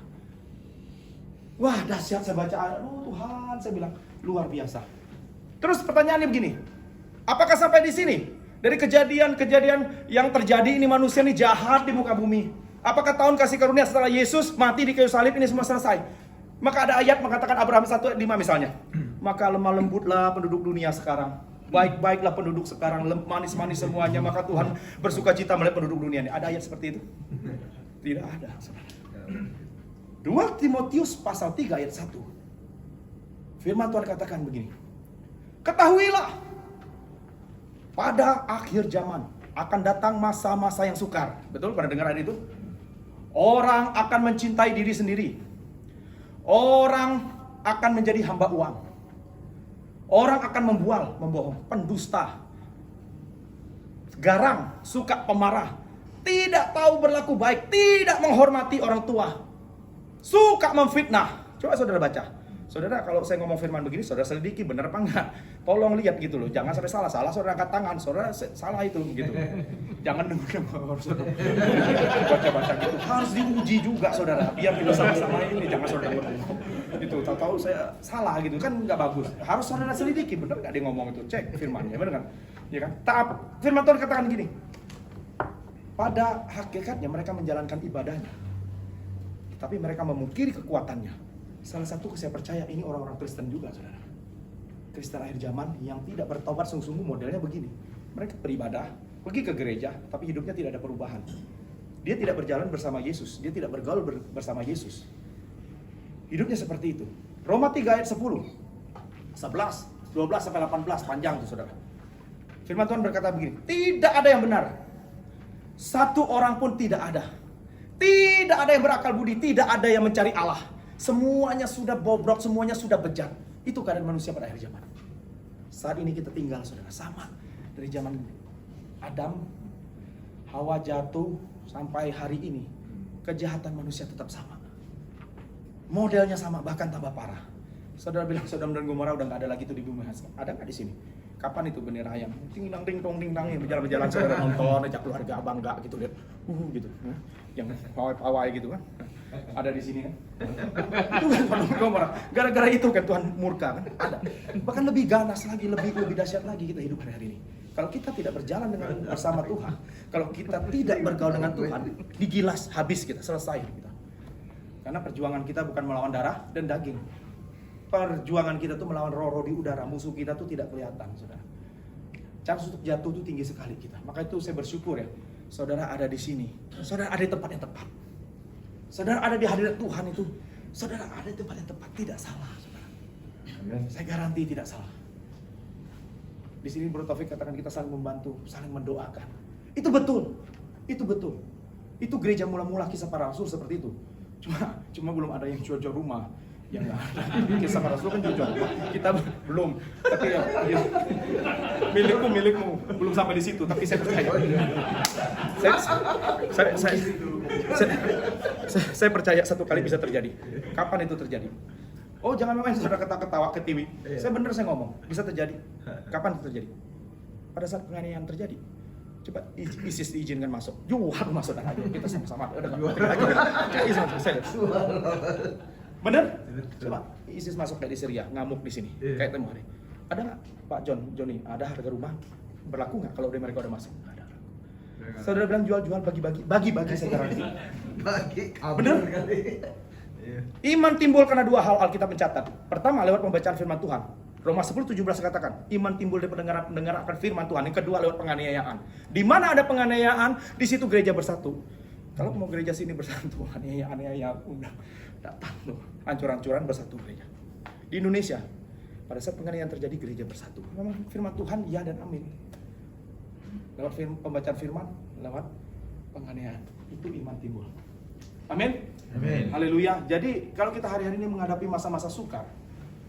Wah, dahsyat saya baca. Tuhan, saya bilang, luar biasa. Terus pertanyaannya begini. Apakah sampai di sini? Dari kejadian-kejadian yang terjadi ini manusia ini jahat di muka bumi. Apakah tahun kasih karunia setelah Yesus mati di kayu salib ini semua selesai? Maka ada ayat mengatakan Abraham 1:5 misalnya. Maka lemah lembutlah penduduk dunia sekarang. Baik-baiklah penduduk sekarang, manis-manis semuanya. Maka Tuhan bersuka cita melihat penduduk dunia ini. Ada ayat seperti itu? Tidak ada. 2 Timotius pasal 3 ayat 1. Firman Tuhan katakan begini. Ketahuilah, pada akhir zaman akan datang masa-masa yang sukar. Betul? Pernah dengar ayat itu? Orang akan mencintai diri sendiri. Orang akan menjadi hamba uang. Orang akan membohong, pendusta, garang, suka pemarah, tidak tahu berlaku baik, tidak menghormati orang tua, suka memfitnah. Coba saudara baca. Saudara, kalau saya ngomong firman begini, saudara selidiki benar apa enggak? Tolong lihat gitu loh, jangan sampai salah saudara angkat tangan, saudara salah itu gitu. Jangan dengar saudara. Baca-baca gitu. Harus diuji juga saudara, biar kita sama-sama ini, jangan saudara itu tahu saya salah gitu kan nggak bagus. Harus saudara selidiki benar nggak dia ngomong itu, cek firmannya benar kan? Ya kan? Taat. Firman Tuhan katakan gini. Pada hakikatnya mereka menjalankan ibadahnya, tapi mereka memungkiri kekuatannya. Salah satu saya percaya ini orang-orang Kristen juga, saudara. Kristen akhir zaman yang tidak bertobat sungguh-sungguh modelnya begini. Mereka beribadah, pergi ke gereja, tapi hidupnya tidak ada perubahan. Dia tidak berjalan bersama Yesus, dia tidak bergaul bersama Yesus. Hidupnya seperti itu. Roma 3 ayat 10, 11, 12 sampai 18 panjang tuh, saudara. Firman Tuhan berkata begini, tidak ada yang benar. Satu orang pun tidak ada. Tidak ada yang berakal budi, tidak ada yang mencari Allah. Semuanya sudah bobrok, semuanya sudah bejat. Itu keadaan manusia pada akhir zaman. Saat ini kita tinggal, saudara, sama dari zaman Adam, Hawa jatuh sampai hari ini. Kejahatan manusia tetap sama. Modelnya sama, bahkan tambah parah. Saudara bilang Sodom dan Gomora udah nggak ada lagi itu di bumi. Ada nggak di sini? Kapan itu bendera ayam? Ting-dang ting-tong ting-tang ya berjalan-jalan saudara nonton, ajak keluarga bangga gitu lihat. Gitu. Yang pawai gitu kan. Ada di sini kan. Itu kan Sodom dan Gomora. Gara-gara itu kan Tuhan murka kan. Ada. Bahkan lebih ganas lagi, lebih dahsyat lagi kita hidup hari ini. Kalau kita tidak berjalan bersama Tuhan, kalau kita tidak bergaul dengan Tuhan, digilas habis kita, selesai kita. Karena perjuangan kita bukan melawan darah dan daging. Perjuangan kita tuh melawan roh-roh di udara. Musuh kita tuh tidak kelihatan, saudara. Chance untuk jatuh tuh tinggi sekali kita. Maka itu saya bersyukur ya, saudara ada di sini. Saudara ada di tempat yang tepat. Saudara ada di hadirat Tuhan itu. Saudara ada di tempat yang tepat. Tidak salah, saudara. Saya garanti tidak salah. Di sini Bro Taufik katakan kita saling membantu, saling mendoakan. Itu betul. Itu betul. Itu gereja mula-mula kisah para rasul seperti itu. Cuma belum ada yang jual rumah. Yang nggak ada. Kisah para rasul kan jual rumah. Kita belum. Tapi ya, milikmu belum sampai di situ. Tapi saya percaya. Saya percaya satu kali bisa terjadi. Kapan itu terjadi? Oh, jangan main saudara ketawa ke TV. Saya bener saya ngomong, bisa terjadi. Kapan itu terjadi? Pada saat penganiayaan terjadi. Coba ISIS diizinkan masuk. Jual masuk dan ayo kita sama-sama. Bener? Coba ISIS masuk dari Syria, ngamuk di sini. Kayak tempo hari. Ada nggak Pak Johnny? Ada harga rumah berlaku nggak kalau mereka udah masuk? Nggak ada. Saudara bilang jual-jual bagi-bagi saya garanti. Bener? Iman timbul karena dua hal Alkitab mencatat. Pertama lewat pembacaan firman Tuhan. Roma 10:17 katakan, iman timbul dari pendengaran akan firman Tuhan. Yang kedua lewat penganiayaan. Di mana ada penganiayaan, di situ gereja bersatu. Kalau mau gereja sini bersatu, aniaya udah datang tuh. Hancur-hancuran bersatu gereja. Di Indonesia, pada saat penganiayaan terjadi gereja bersatu. Memang firman Tuhan ya dan amin. Lewat pembacaan firman, lewat penganiayaan. Itu iman timbul. Amin. Amin. Haleluya. Jadi kalau kita hari-hari ini menghadapi masa-masa sukar,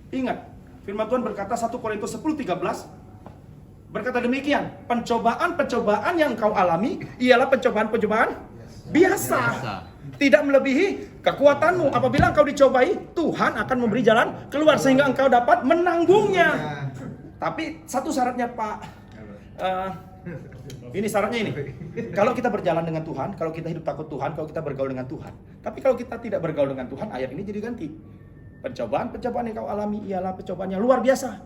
ingat firman Tuhan berkata 1 Korintus 10:13 berkata demikian, pencobaan yang kau alami ialah pencobaan biasa. Tidak melebihi Kekuatanmu apabila engkau dicobai, Tuhan akan memberi jalan keluar sehingga engkau dapat menanggungnya. Tapi satu syaratnya, Pak. Ini syaratnya ini. Kalau kita berjalan dengan Tuhan, kalau kita hidup takut Tuhan, kalau kita bergaul dengan Tuhan. Tapi kalau kita tidak bergaul dengan Tuhan, ayat ini jadi ganti. Pencobaan yang kau alami ialah pencobaan yang luar biasa,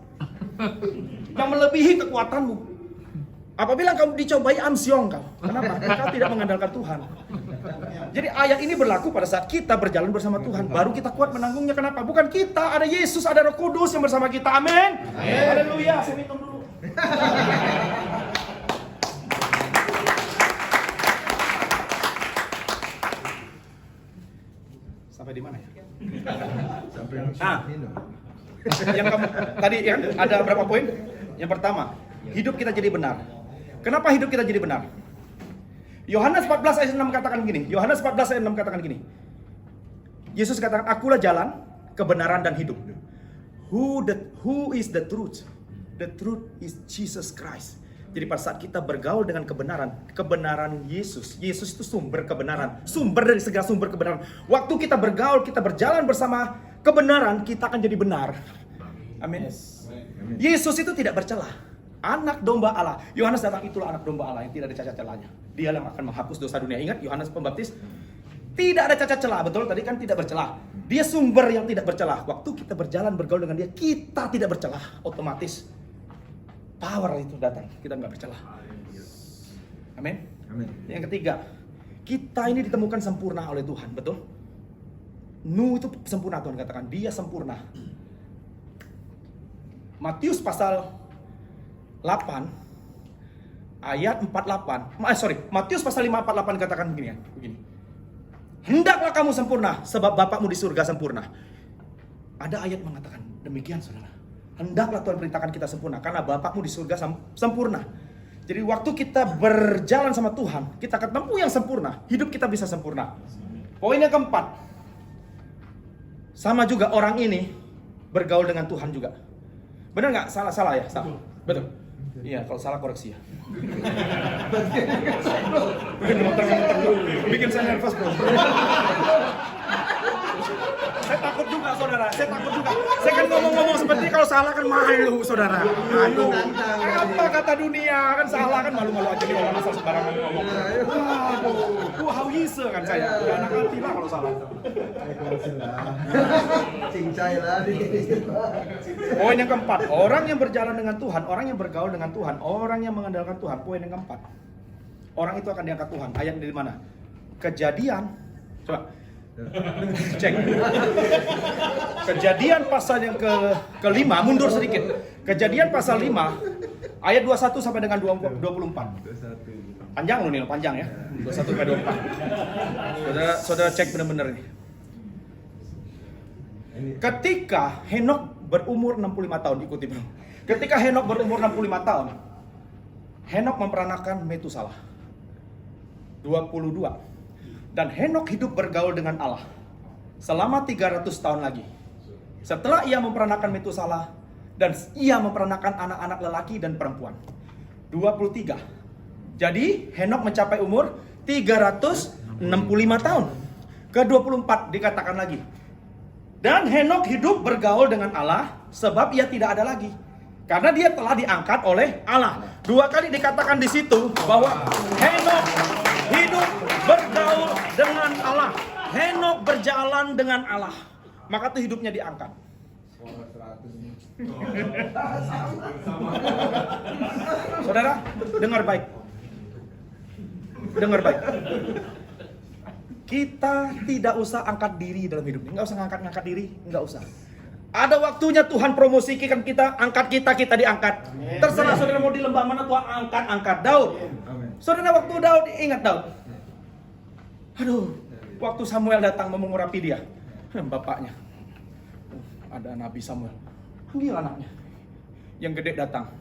yang melebihi kekuatanmu. Apabila kau dicobai, amsyong kau. Kenapa? Kau tidak mengandalkan Tuhan. Jadi ayat ini berlaku pada saat kita berjalan bersama Tuhan. Baru kita kuat menanggungnya. Kenapa? Bukan kita, ada Yesus, ada Roh Kudus yang bersama kita. Amin. Haleluya. Saya minum dulu. Sampai di mana ya? Sampai minum. Yang kamu tadi ya, ada berapa poin? Yang pertama, hidup kita jadi benar. Kenapa hidup kita jadi benar? Yohanes 14 ayat 6 katakan gini. Yohanes 14 ayat 6 katakan gini. Yesus katakan, akulah jalan, kebenaran dan hidup. Who is the truth? The truth is Jesus Christ. Jadi pada saat kita bergaul dengan kebenaran Yesus itu sumber kebenaran, sumber dari segala sumber kebenaran. Waktu kita bergaul, kita berjalan bersama kebenaran, kita akan jadi benar. Amin. Yesus itu tidak bercela. Anak domba Allah. Yohanes datang, itulah anak domba Allah yang tidak ada cacat celahnya. Dia yang akan menghapus dosa dunia. Ingat Yohanes Pembaptis tidak ada cacat celah, betul? Tadi kan tidak bercelah. Dia sumber yang tidak bercelah. Waktu kita berjalan bergaul dengan dia, kita tidak bercelah. Otomatis power itu datang, kita nggak bercelah. Amin. Yang ketiga, kita ini ditemukan sempurna oleh Tuhan, betul? Nuh itu sempurna, Tuhan katakan, dia sempurna. Matius pasal 8 ayat 48. Matius pasal 5:48 katakan begini. Hendaklah kamu sempurna sebab Bapakmu di surga sempurna. Ada ayat mengatakan demikian, Saudara. Hendaklah Tuhan perintahkan kita sempurna karena Bapakmu di surga sempurna. Jadi waktu kita berjalan sama Tuhan, kita ketemu yang sempurna, hidup kita bisa sempurna. Poin yang keempat, sama juga orang ini bergaul dengan Tuhan juga. Benar nggak? Salah ya? Salah. Betul. Iya, kalau salah koreksi ya. Bikin saya nervous, bro. Saya takut juga, Saudara. Saya takut juga. Saya kan ngomong-ngomong seperti kalau salah kan malu, Saudara. Malu. Apa kata dunia kan salah kan malu-malu aja nih orang asal sembarangan ngomong. Waduh, hawise kan saya. Udah anak hati lah kalau salah. Cincai lah. Poin yang keempat, orang yang berjalan dengan Tuhan, orang yang bergaul dengan Tuhan, orang yang mengandalkan Tuhan. Poin yang keempat, orang itu akan diangkat Tuhan. Ayat dari mana? Kejadian. Coba cek. Kejadian pasal yang kelima, mundur sedikit. Kejadian pasal 5 ayat 21 sampai dengan 24. Panjang loh nih, panjang ya. 21 sampai 24. Saudara cek benar-benar ini. Ketika Henok berumur 65 tahun, ikuti bro. Ketika Henok berumur 65 tahun, Henok memperanakan Metusalah 22. Dan Henok hidup bergaul dengan Allah selama 300 tahun lagi. Setelah ia memperanakan Metusalah dan ia memperanakan anak-anak lelaki dan perempuan. 23. Jadi Henok mencapai umur 365 tahun. Ke-24 dikatakan lagi. Dan Henok hidup bergaul dengan Allah sebab ia tidak ada lagi. Karena dia telah diangkat oleh Allah. 2 kali dikatakan di situ bahwa Henok hidup bergaul dengan Allah. Henok berjalan dengan Allah. Maka itu hidupnya diangkat. Saudara, dengar baik. Dengar baik. Kita tidak usah angkat diri dalam hidup ini. Nggak usah ngangkat diri, nggak usah. Ada waktunya Tuhan promosikan kita, angkat kita diangkat. Terserah saudara mau di lembah mana Tuhan angkat Daud. Saudara waktu Daud, ingat Daud. Aduh, waktu Samuel datang mau mengurapi dia, bapaknya. Ada Nabi Samuel, panggil anaknya. Yang gede datang,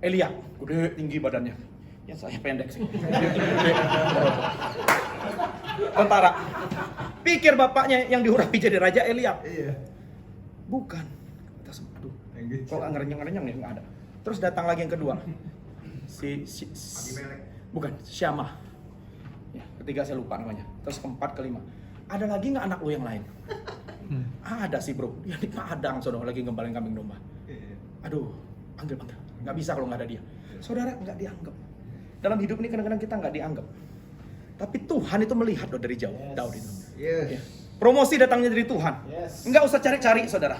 Eliab, gede tinggi badannya. Ya saya pendek sih. Tentara. Pikir bapaknya yang diurapi jadi raja Eliab. Bukan. Kita aduh. Kok ngerenyang nih nggak ada. Terus datang lagi yang kedua. Bukan, Syamah. Ya, ketiga saya lupa namanya. Terus keempat, kelima. ada lagi nggak anak lu yang lain? Ada sih bro, dia di padang saudara lagi ngembalin kambing domba. Aduh, panggil. Nggak bisa kalau nggak ada dia. Saudara nggak dianggap. Dalam hidup ini kadang-kadang kita nggak dianggap. Tapi Tuhan itu melihat loh dari jauh, Daud itu. Ya. Promosi datangnya dari Tuhan. Nggak usah cari-cari saudara.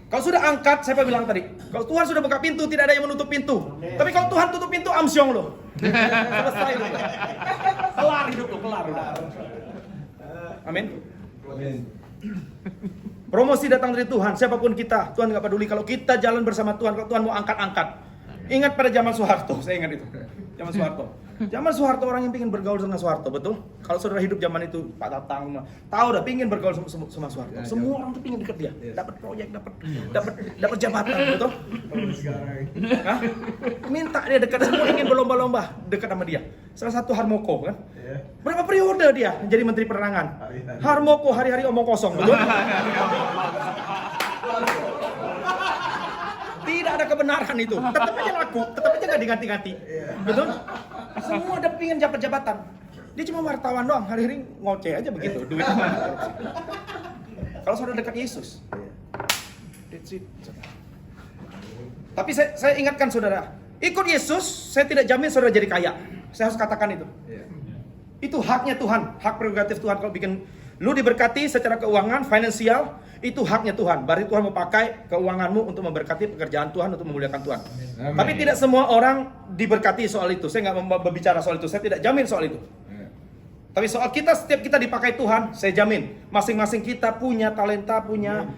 Kalau sudah angkat, saya bilang tadi, kalau Tuhan sudah buka pintu, tidak ada yang menutup pintu. Tapi kalau Tuhan tutup pintu, amsyong loh. Selesai loh. Kelar hidup lo, kelar udah. Amin. Promosi datang dari Tuhan, siapapun kita, Tuhan nggak peduli. Kalau kita jalan bersama Tuhan, kalau Tuhan mau angkat. Ingat pada zaman Soeharto, saya ingat itu. Zaman Soeharto. Zaman Soeharto orang yang ingin bergaul dengan Soeharto, betul? Kalau saudara hidup zaman itu, Pak Tatang, tahu dah pingin bergaul sama Soeharto. Semua orang tuh pingin dekat dia, dapat proyek, dapat jabatan, betul? Hah? Minta dia dekat, semua ingin berlomba-lomba dekat sama dia. Salah satu Harmoko kan? Berapa periode dia menjadi Menteri Penerangan? Harmoko hari-hari omong kosong, betul? Tidak ada kebenaran itu. Tetap aja laku, tetap aja nggak diganti-ganti. Betul? Semua ada pingin dapat jabatan. Dia cuma wartawan doang, hari-hari ngoceh aja begitu. Duit mana? Kalau saudara dekat Yesus, that's it. Tapi saya ingatkan saudara, ikut Yesus, saya tidak jamin saudara jadi kaya. Saya harus katakan itu. Itu haknya Tuhan, hak prerogatif Tuhan. Kalau bikin lu diberkati secara keuangan, finansial, itu haknya Tuhan. Berarti Tuhan mau pakai keuanganmu untuk memberkati pekerjaan Tuhan, untuk memuliakan Tuhan. Amen. Tapi tidak semua orang diberkati soal itu. Saya nggak berbicara soal itu. Saya tidak jamin soal itu. Tapi soal kita, setiap kita dipakai Tuhan, saya jamin masing-masing kita punya talenta, punya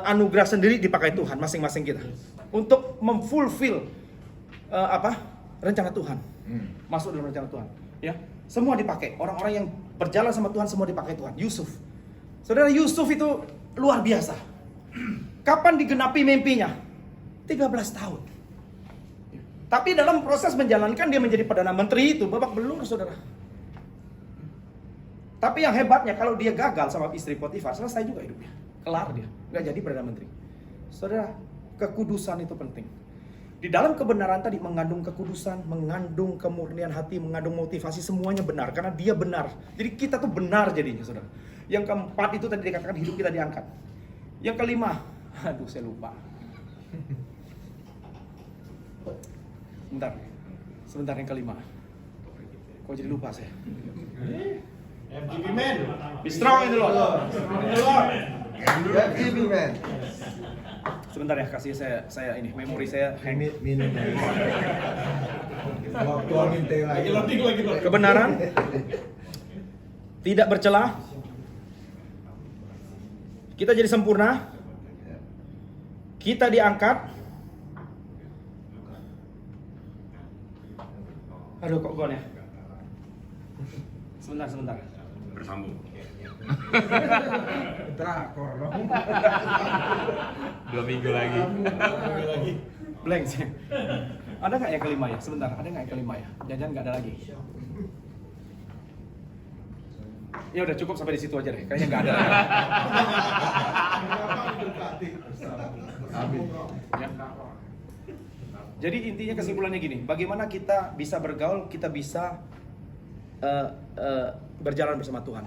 anugerah sendiri dipakai Tuhan, masing-masing kita untuk memfulfill rencana Tuhan, masuk dalam rencana Tuhan. Ya, semua dipakai. Orang-orang yang berjalan sama Tuhan semua dipakai Tuhan. Yusuf, saudara Yusuf itu luar biasa. Kapan digenapi mimpinya? 13 tahun. Tapi dalam proses menjalankan dia menjadi Perdana Menteri itu babak belur saudara. Tapi yang hebatnya kalau dia gagal sama istri Potifar, selesai juga hidupnya. Kelar dia, nggak jadi Perdana Menteri. Saudara, kekudusan itu penting. Di dalam kebenaran tadi mengandung kekudusan, mengandung kemurnian hati, mengandung motivasi, semuanya benar. Karena dia benar. Jadi kita tuh benar jadinya saudara. Yang keempat itu tadi dikatakan hidup kita diangkat. Yang kelima, aduh saya lupa. Sebentar yang kelima. Kok jadi lupa saya? FGB man. Be strong in the Lord. FGB man. Sebentar ya, kasih saya ini memori saya hang. Minum. Tuangin teh lagi. Kebenaran tidak bercela. Kita jadi sempurna. Kita diangkat. Aduh kok gone ya? Sebentar. Bersambung. Drakor dong. 2 minggu lagi. Blank sih. Ada nggak yang kelima ya? Sebentar, ada nggak yang kelima ya? Jangan nggak ada lagi. Ya udah cukup sampai di situ aja deh. Kayaknya nggak ada. Amin. Ya. Jadi intinya kesimpulannya gini, bagaimana kita bisa bergaul, kita bisa berjalan bersama Tuhan.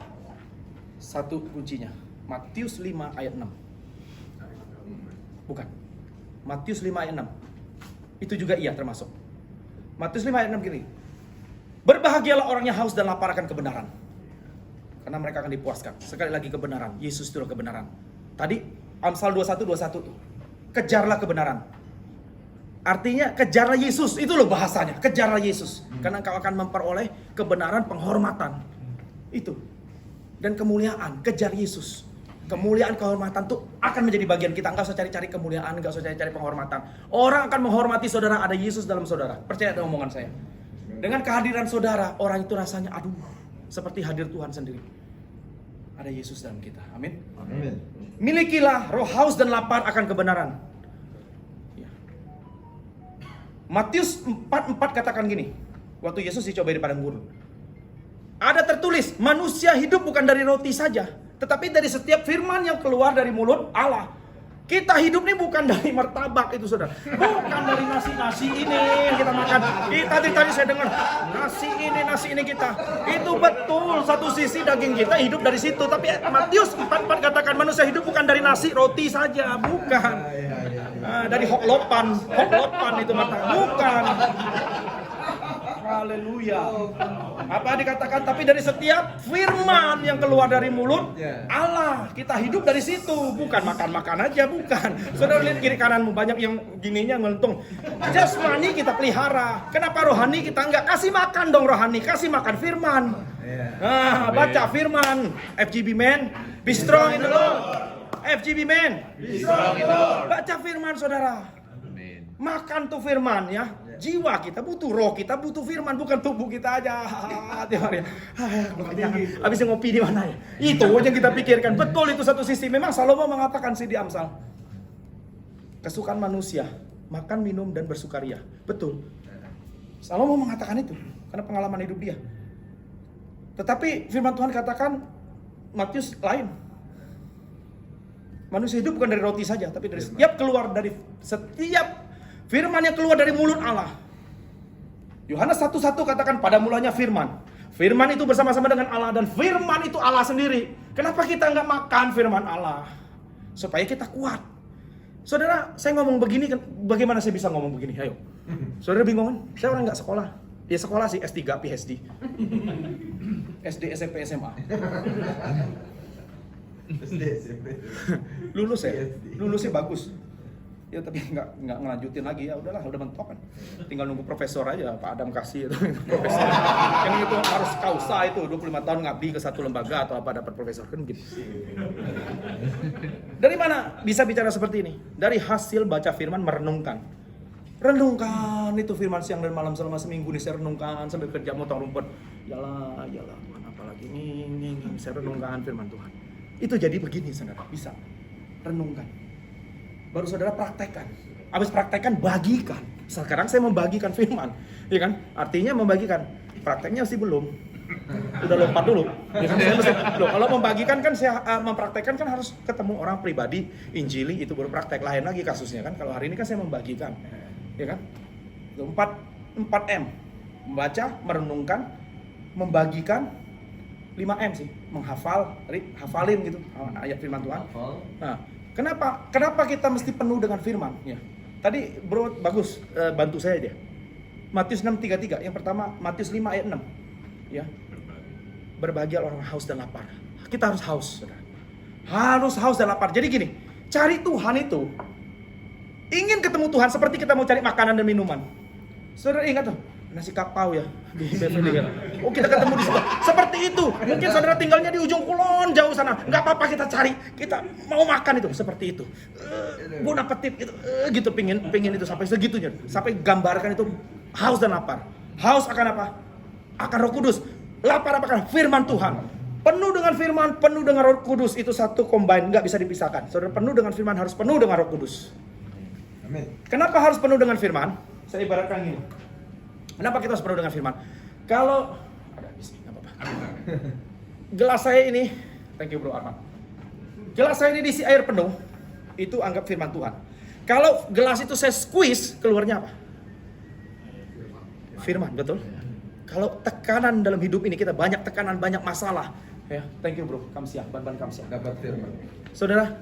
Satu kuncinya, Matius 5 ayat 6. Bukan. Matius 5 ayat 6. Itu juga iya termasuk. Matius 5 ayat 6 gini. Berbahagialah orang yang haus dan lapar akan kebenaran, karena mereka akan dipuaskan. Sekali lagi kebenaran, Yesus itulah kebenaran. Tadi Amsal 21:21 tuh. Kejarlah kebenaran. Artinya kejarlah Yesus, itu loh bahasanya. Kejarlah Yesus, karena engkau akan memperoleh kebenaran, penghormatan. Itu. Dan kemuliaan, kejar Yesus. Kemuliaan, kehormatan tuh akan menjadi bagian kita. Enggak usah cari-cari kemuliaan, enggak usah cari-cari penghormatan. Orang akan menghormati saudara, ada Yesus dalam saudara. Percaya dengan omongan saya. Dengan kehadiran saudara, orang itu rasanya aduh, seperti hadir Tuhan sendiri. Ada Yesus dalam kita. Amin. Amin. Milikilah roh haus dan lapar akan kebenaran. Ya. Matius 4:4 katakan gini. Waktu Yesus dicobai di padang gurun. Ada tertulis, manusia hidup bukan dari roti saja, tetapi dari setiap firman yang keluar dari mulut Allah. Kita hidup nih bukan dari martabak itu saudara. Bukan dari nasi-nasi ini yang kita makan. Kita tadi saya dengar nasi ini kita. Itu betul, satu sisi daging kita hidup dari situ. Tapi Matius 4:4 katakan manusia hidup bukan dari nasi roti saja, bukan. Dari hoklopan itu mata, bukan. Haleluya. Apa dikatakan? Tapi dari setiap firman yang keluar dari mulut Allah, kita hidup dari situ. Bukan makan-makan aja, bukan. Saudara lihat kiri kananmu, banyak yang gininya ngelentung. Jasmani kita pelihara. Kenapa rohani kita enggak? Kasih makan dong rohani, kasih makan firman. Baca firman. FGB man, be strong in the Lord. FGB man, be strong in the Lord. Baca firman saudara. Makan tuh firman ya. Jiwa kita butuh, roh kita butuh firman, bukan tubuh kita aja. Tiap hari. Habis ngopi di mana ya? Itu yang kita pikirkan. Betul itu satu sisi. Memang Salomo mengatakan sih di Amsal. Kesukaan manusia, makan, minum dan bersukaria. Betul. Salomo mengatakan itu karena pengalaman hidup dia. Tetapi firman Tuhan katakan Matius lain. Manusia hidup bukan dari roti saja, tapi dari setiap firman yang keluar dari mulut Allah. Yohanes 1:1 katakan pada mulanya firman. Firman itu bersama-sama dengan Allah dan firman itu Allah sendiri. Kenapa kita nggak makan firman Allah? Supaya kita kuat. Saudara, saya ngomong begini, bagaimana saya bisa ngomong begini? Ayo. Saudara bingung kan? Saya orang nggak sekolah. Ya sekolah sih, S3, PhD. SD, SMP, SMA. Lulusnya bagus. Ya tapi nggak ngelanjutin lagi, ya udahlah, udah mentok kan. Tinggal nunggu profesor aja, Pak Adam kasih itu profesor. Yang itu harus kausa itu 25 tahun ngabdi ke satu lembaga atau apa dapat profesor kan gitu. Dari mana bisa bicara seperti ini? Dari hasil baca firman, merenungkan. Renungkan itu firman siang dan malam selama seminggu nih saya renungkan sambil kerja motong rumput. Yalah, apalagi ini saya renungkan firman Tuhan. Itu jadi begini saudara, bisa renungkan. Baru saudara praktekkan. Habis praktekkan, bagikan. Sekarang saya membagikan firman, ya kan? Artinya membagikan. Prakteknya sih belum. Udah lompat dulu. Ya kan? Saya mesti, kalau membagikan kan saya mempraktekkan kan harus ketemu orang pribadi, injili itu baru praktek. Lain lagi kasusnya kan. Kalau hari ini kan saya membagikan, ya kan? 4M. Membaca, merenungkan, membagikan. 5M sih, hafalin gitu ayat firman Tuhan. Nah, kenapa kita mesti penuh dengan firman? Ya. Tadi bro bagus, bantu saya dia. Matius 6:33. Yang pertama Matius 5 ayat 6. Ya. Berbahagia orang haus dan lapar. Kita harus haus, saudara. Harus haus dan lapar. Jadi gini, cari Tuhan itu ingin ketemu Tuhan seperti kita mau cari makanan dan minuman. Saudara ingat tuh, nasi kapau ya di Beverly Hills. Oh kita ketemu di situ. Seperti itu. Mungkin saudara tinggalnya di ujung kulon jauh sana. Nggak apa-apa kita cari. Kita mau makan itu seperti itu. Bon appetit gitu. Gitu pingin itu sampai segitunya. Sampai gambarkan itu haus dan lapar. Haus akan apa? Akan Roh Kudus. Lapar akan firman Tuhan. Penuh dengan firman, penuh dengan Roh Kudus itu satu combine, nggak bisa dipisahkan. Saudara penuh dengan firman harus penuh dengan Roh Kudus. Amin. Kenapa harus penuh dengan firman? Saya ibaratkan gini. Kenapa kita harus penuh dengan firman? Kalau ada habis, nggak apa-apa. Gelas saya ini, thank you bro Arman. Gelas saya ini diisi air penuh, itu anggap firman Tuhan. Kalau gelas itu saya squeeze, keluarnya apa? Firman, betul? Kalau tekanan dalam hidup ini kita banyak tekanan, banyak masalah, ya, thank you bro, Kamsia, ban Kamsia. Dapat firman. Saudara,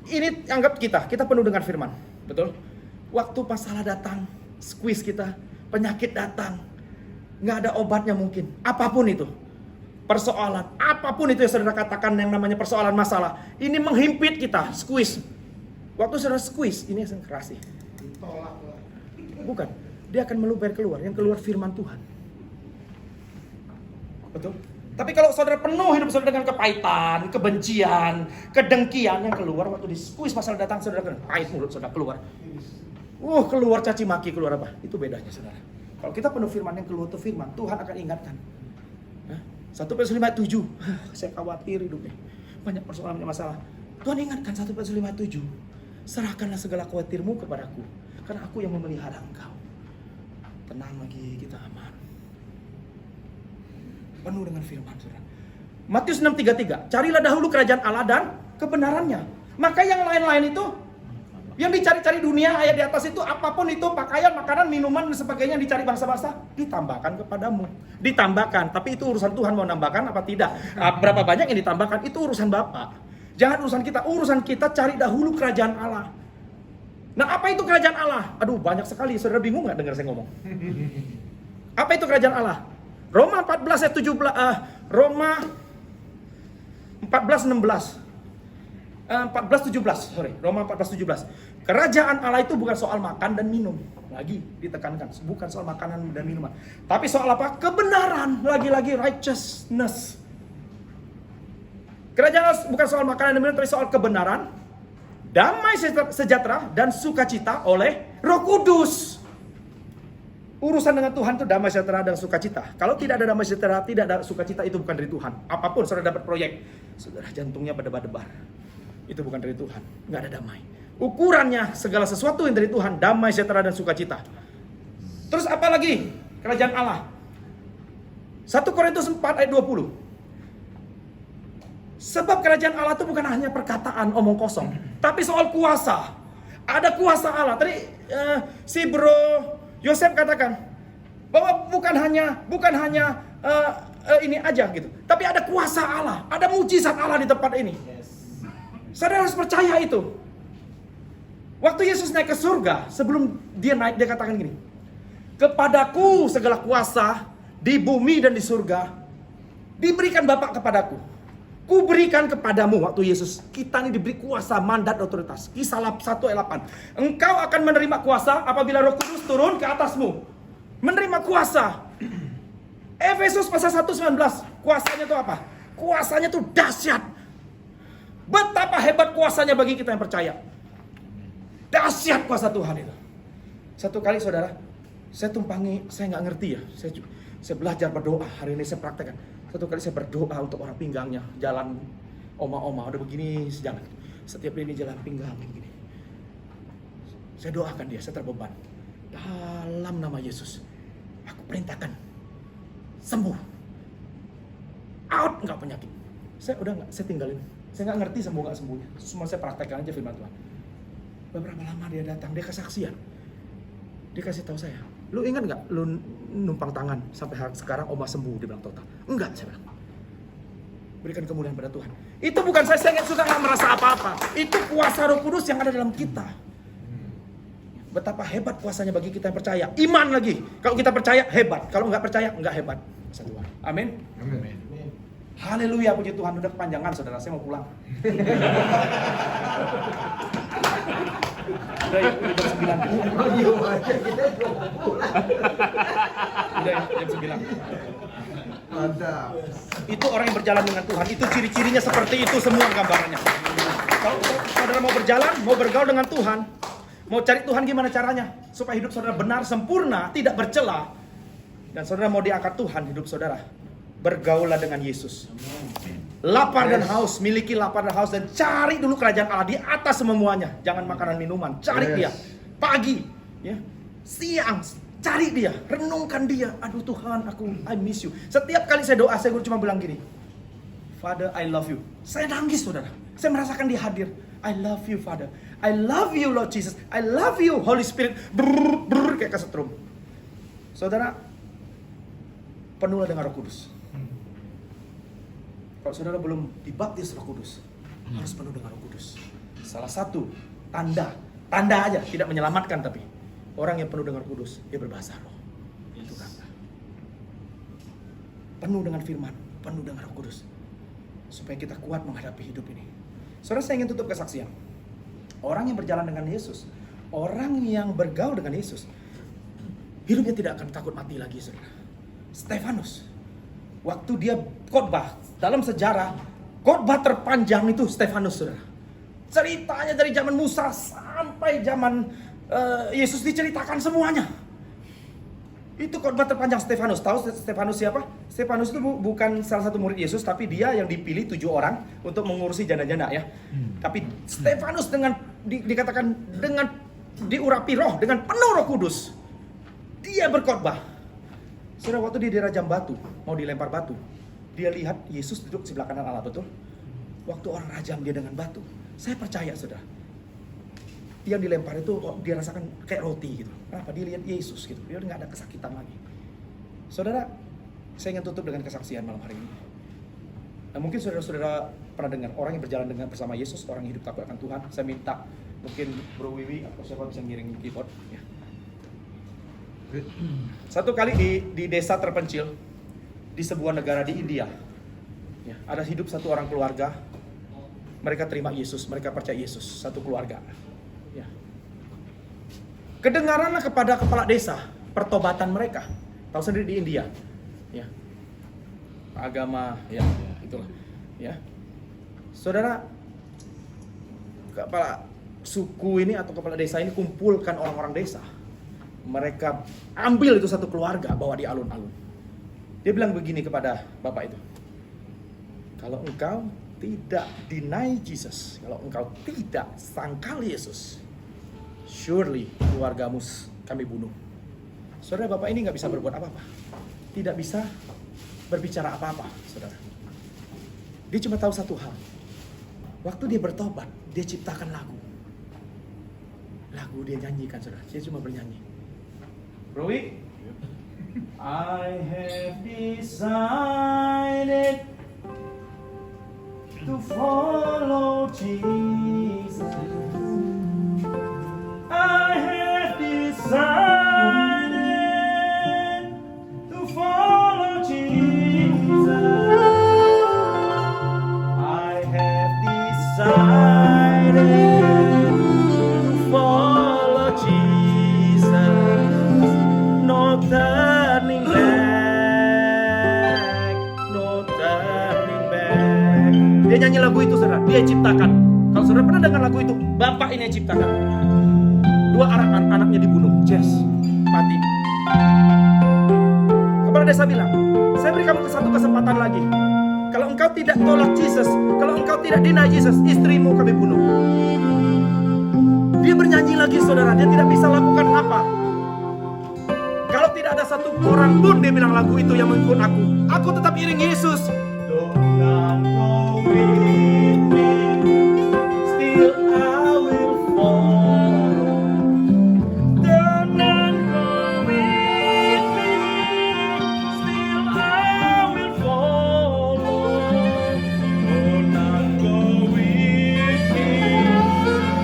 ini anggap kita penuh dengan firman, betul? Waktu masalah datang, squeeze kita, penyakit datang, nggak ada obatnya mungkin, apapun itu, persoalan, apapun itu yang saudara katakan yang namanya persoalan masalah, ini menghimpit kita, squeeze. Waktu saudara squeeze, ini yang keras sih. Bukan, dia akan meluber keluar, yang keluar firman Tuhan. Betul? Tapi kalau saudara penuh hidup saudara dengan kepahitan, kebencian, kedengkian, yang keluar waktu di squeeze masalah datang, saudara pahit mulut saudara keluar. Keluar caci maki, keluar apa? Itu bedanya saudara. Kalau kita penuh firman, yang keluar itu firman, Tuhan akan ingatkan. 1 Petrus 5:7. Saya khawatir hidupnya. Banyak persoalan, banyak masalah. Tuhan ingatkan 1 Petrus 5:7. Serahkanlah segala khawatirmu kepadaku, karena aku yang memelihara engkau. Tenang lagi, kita aman. Penuh dengan firman saudara. Matius 6:33. Carilah dahulu kerajaan Allah dan kebenarannya. Maka yang lain-lain itu, yang dicari-cari dunia, ayat di atas itu, apapun itu, pakaian, makanan, minuman, dan sebagainya yang dicari bangsa-bangsa, ditambahkan kepadamu. Ditambahkan, tapi itu urusan Tuhan mau nambahkan apa tidak. Berapa banyak yang ditambahkan, itu urusan Bapa. Jangan urusan kita cari dahulu kerajaan Allah. Nah, apa itu kerajaan Allah? Aduh, banyak sekali. Saudara bingung nggak dengar saya ngomong? Apa itu kerajaan Allah? Roma 14 ayat 17, Roma 14:16. 14:17, Roma 14:17. Kerajaan Allah itu bukan soal makan dan minum. Lagi ditekankan, bukan soal makanan dan minuman. Tapi soal apa? Kebenaran, lagi-lagi righteousness. Kerajaan Allah bukan soal makanan dan minum, tapi soal kebenaran, damai sejahtera dan sukacita oleh Roh Kudus. Urusan dengan Tuhan itu damai sejahtera dan sukacita. Kalau tidak ada damai sejahtera, tidak ada sukacita, itu bukan dari Tuhan. Apapun saudara dapat proyek, saudara jantungnya berdebar-debar, itu bukan dari Tuhan, nggak ada damai. Ukurannya segala sesuatu yang dari Tuhan, damai sejahtera dan sukacita. Terus apa lagi? Kerajaan Allah. 1 Korintus 4 ayat 20. Sebab kerajaan Allah itu bukan hanya perkataan omong kosong, tapi soal kuasa. Ada kuasa Allah. Tadi si Bro Yosef katakan bahwa bukan hanya ini aja gitu, tapi ada kuasa Allah, ada mujizat Allah di tempat ini. Saudara harus percaya itu. Waktu Yesus naik ke surga, sebelum dia naik dia katakan gini, kepadaku segala kuasa di bumi dan di surga diberikan Bapa kepadaku. Ku berikan kepadamu. Waktu Yesus, kita ini diberi kuasa, mandat, otoritas. Kisah 1 ayat 8. Engkau akan menerima kuasa apabila Roh Kudus turun ke atasmu. Menerima kuasa. Efesus pasal 1:19. Kuasanya itu apa? Kuasanya itu dahsyat. Betapa hebat kuasanya bagi kita yang percaya. Dahsyat kuasa Tuhan itu. Satu kali saudara, saya tumpangi, saya nggak ngerti ya. Saya belajar berdoa. Hari ini saya praktekkan. Satu kali saya berdoa untuk orang pinggangnya, jalan oma-oma, udah begini sejalan. Setiap ini jalan pinggang begini. Saya doakan dia, saya terbeban. Dalam nama Yesus, aku perintahkan sembuh. Out, nggak penyakit. Saya udah nggak, saya tinggalin. Saya nggak ngerti sembuh nggak sembuhnya. Semua saya praktekkan aja firman Tuhan. Beberapa lama dia datang, dia kesaksian. Dia kasih tahu saya, lu ingat nggak lu numpang tangan sampai sekarang oma sembuh? Dia bilang total. Enggak, saya bilang. Berikan kemuliaan pada Tuhan. Itu bukan saya sudah nggak merasa apa-apa. Itu kuasa Roh Kudus yang ada dalam kita. Betapa hebat kuasanya bagi kita yang percaya. Iman lagi. Kalau kita percaya hebat, kalau nggak percaya nggak hebat. Satu Tuhan. Amin. Amin. Haleluya, puji Tuhan. Udah kepanjangan saudara, saya mau pulang. Udah ya, udah jam 9. Udah ya, jam 9. Mantap. Itu orang yang berjalan dengan Tuhan. Itu ciri-cirinya seperti itu semua gambarannya. Kalau saudara mau berjalan, mau bergaul dengan Tuhan, mau cari Tuhan gimana caranya? Supaya hidup saudara benar, sempurna, tidak bercela. Dan saudara mau diangkat Tuhan hidup saudara. Bergaulah dengan Yesus. Lapar dan haus, miliki lapar dan haus, dan cari dulu kerajaan Allah di atas semuanya. Jangan makanan minuman, cari dia. Pagi, ya, siang, cari dia, renungkan dia. Aduh Tuhan, I miss you. Setiap kali saya doa, saya cuma bilang gini, Father, I love you. Saya nangis saudara, saya merasakan dia hadir. I love you Father, I love you Lord Jesus, I love you Holy Spirit. Brrr, kayak kesetrum. Saudara, penuhlah dengan Roh Kudus. Kalau saudara belum dibaptis Roh Kudus, harus penuh dengan Roh Kudus. Salah satu tanda aja, tidak menyelamatkan, tapi orang yang penuh dengan Roh Kudus, dia berbahasa roh. Itu tanda. Penuh dengan firman, penuh dengan Roh Kudus, supaya kita kuat menghadapi hidup ini. Saudara, saya ingin tutup kesaksian. Orang yang berjalan dengan Yesus, orang yang bergaul dengan Yesus, hidupnya tidak akan takut mati lagi, saudara. Stefanus, waktu dia khotbah, dalam sejarah khotbah terpanjang itu Stefanus, saudara. Ceritanya dari zaman Musa sampai zaman Yesus diceritakan semuanya. Itu khotbah terpanjang Stefanus. Tahu Stefanus siapa? Stefanus itu bukan salah satu murid Yesus, tapi dia yang dipilih 7 orang untuk mengurusi janda-janda ya. Tapi Stefanus dengan dikatakan dengan diurapi roh, dengan penuh Roh Kudus, dia berkhotbah. Saudara, waktu dia dirajam batu, mau dilempar batu, dia lihat Yesus duduk sebelah kanan Allah, betul? Waktu orang rajam dia dengan batu, Saya percaya, saudara. Yang dilempar itu dia rasakan kayak roti gitu. Kenapa? Dia lihat Yesus gitu. Dia nggak ada kesakitan lagi. Saudara, saya ingin tutup dengan kesaksian malam hari ini. Nah, mungkin saudara-saudara pernah dengar orang yang berjalan dengan bersama Yesus, orang yang hidup takut akan Tuhan. Saya minta mungkin Bro Wiwi atau siapa bisa ngiring keyboard. Ya. Satu kali di desa terpencil di sebuah negara di India, ya, ada hidup satu orang keluarga. Mereka terima Yesus, mereka percaya Yesus, satu keluarga. Ya. Kedengaranlah kepada kepala desa pertobatan mereka. Tahu sendiri di India, ya, agama, ya, itulah, ya. Saudara, kepala suku ini atau kepala desa ini kumpulkan orang-orang desa. Mereka ambil itu satu keluarga, bawa di alun-alun. Dia bilang begini kepada bapak itu, kalau engkau tidak deny Jesus, kalau engkau tidak sangkal Yesus, surely keluargamu kami bunuh. Saudara, bapak ini nggak bisa berbuat apa-apa, tidak bisa berbicara apa-apa, saudara. Dia cuma tahu satu hal, waktu dia bertobat, dia ciptakan lagu dia nyanyikan, saudara. Dia cuma bernyanyi. Rowi, I have decided to follow Jesus. I have decided to follow Jesus. I have decided to follow Jesus. No turning back, no turning back. Dia nyanyi lagu itu, saudara. Dia ciptakan. Kalau saudara pernah dengar lagu itu, bapak ini yang ciptakan. Dua anaknya dibunuh, Jess mati. Kepala desa bilang, saya beri kamu satu kesempatan lagi. Kalau engkau tidak tolak Jesus, kalau engkau tidak deny Jesus, istrimu kami bunuh. Dia bernyanyi lagi, saudara. Dia tidak bisa lakukan apa. Kalau tidak ada satu orang pun, dia bilang lagu itu yang mengikut aku tetap iring Yesus. Don't go with me, still I will follow. Don't go with me, still I will follow. Don't go with me,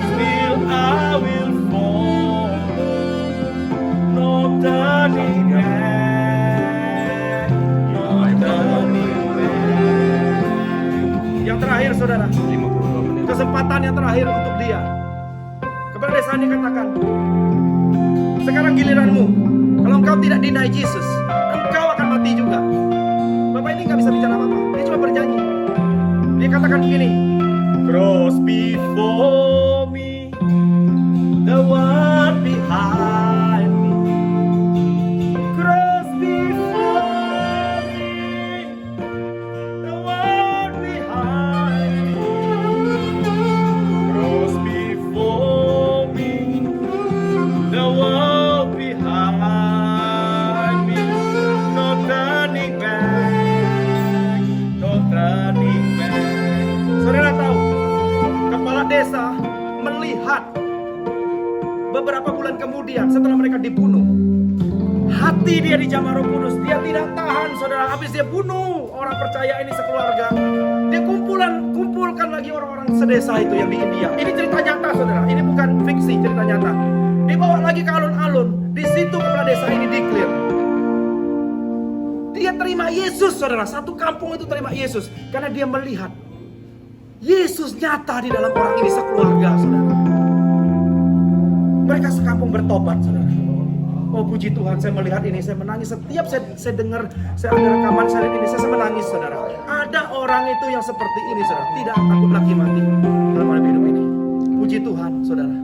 still I will follow. No turning back, no turning back. Yang terakhir, saudara, 52 menit. kesempatan yang terakhir untuk dia. Kepada desa ini katakan, sekarang giliranmu. Kalau engkau tidak deny Jesus, engkau akan mati juga. Bapak ini nggak bisa bicara apa-apa, dia cuma bernyanyi. Dia katakan begini, cross before me, the one behind me. Cross before me, the one behind me. Cross before me, the one behind me. No turning back, no turning back. Saudara tahu, kepala desa melihat beberapa bulan kemudian setelah mereka dibunuh, hati dia di Jamaah Roh Kudus, dia tidak tahan, saudara. Habis dia bunuh orang percaya ini sekeluarga, dia kumpulkan lagi orang-orang sedesa itu yang di India. Ini cerita nyata, saudara. Ini bukan fiksi, cerita nyata. Dibawa lagi ke alun-alun. Di situ kepala desa ini declare, dia terima Yesus, saudara. Satu kampung itu terima Yesus karena dia melihat Yesus nyata di dalam orang ini sekeluarga, saudara. Mereka sekampung bertobat, saudara. Oh, puji Tuhan, saya melihat ini, saya menangis. Setiap saya dengar, saya ada rekaman, saya lihat ini, saya menangis, saudara. Ada orang itu yang seperti ini, saudara. Tidak takut lagi mati dalam hidup ini. Puji Tuhan, saudara.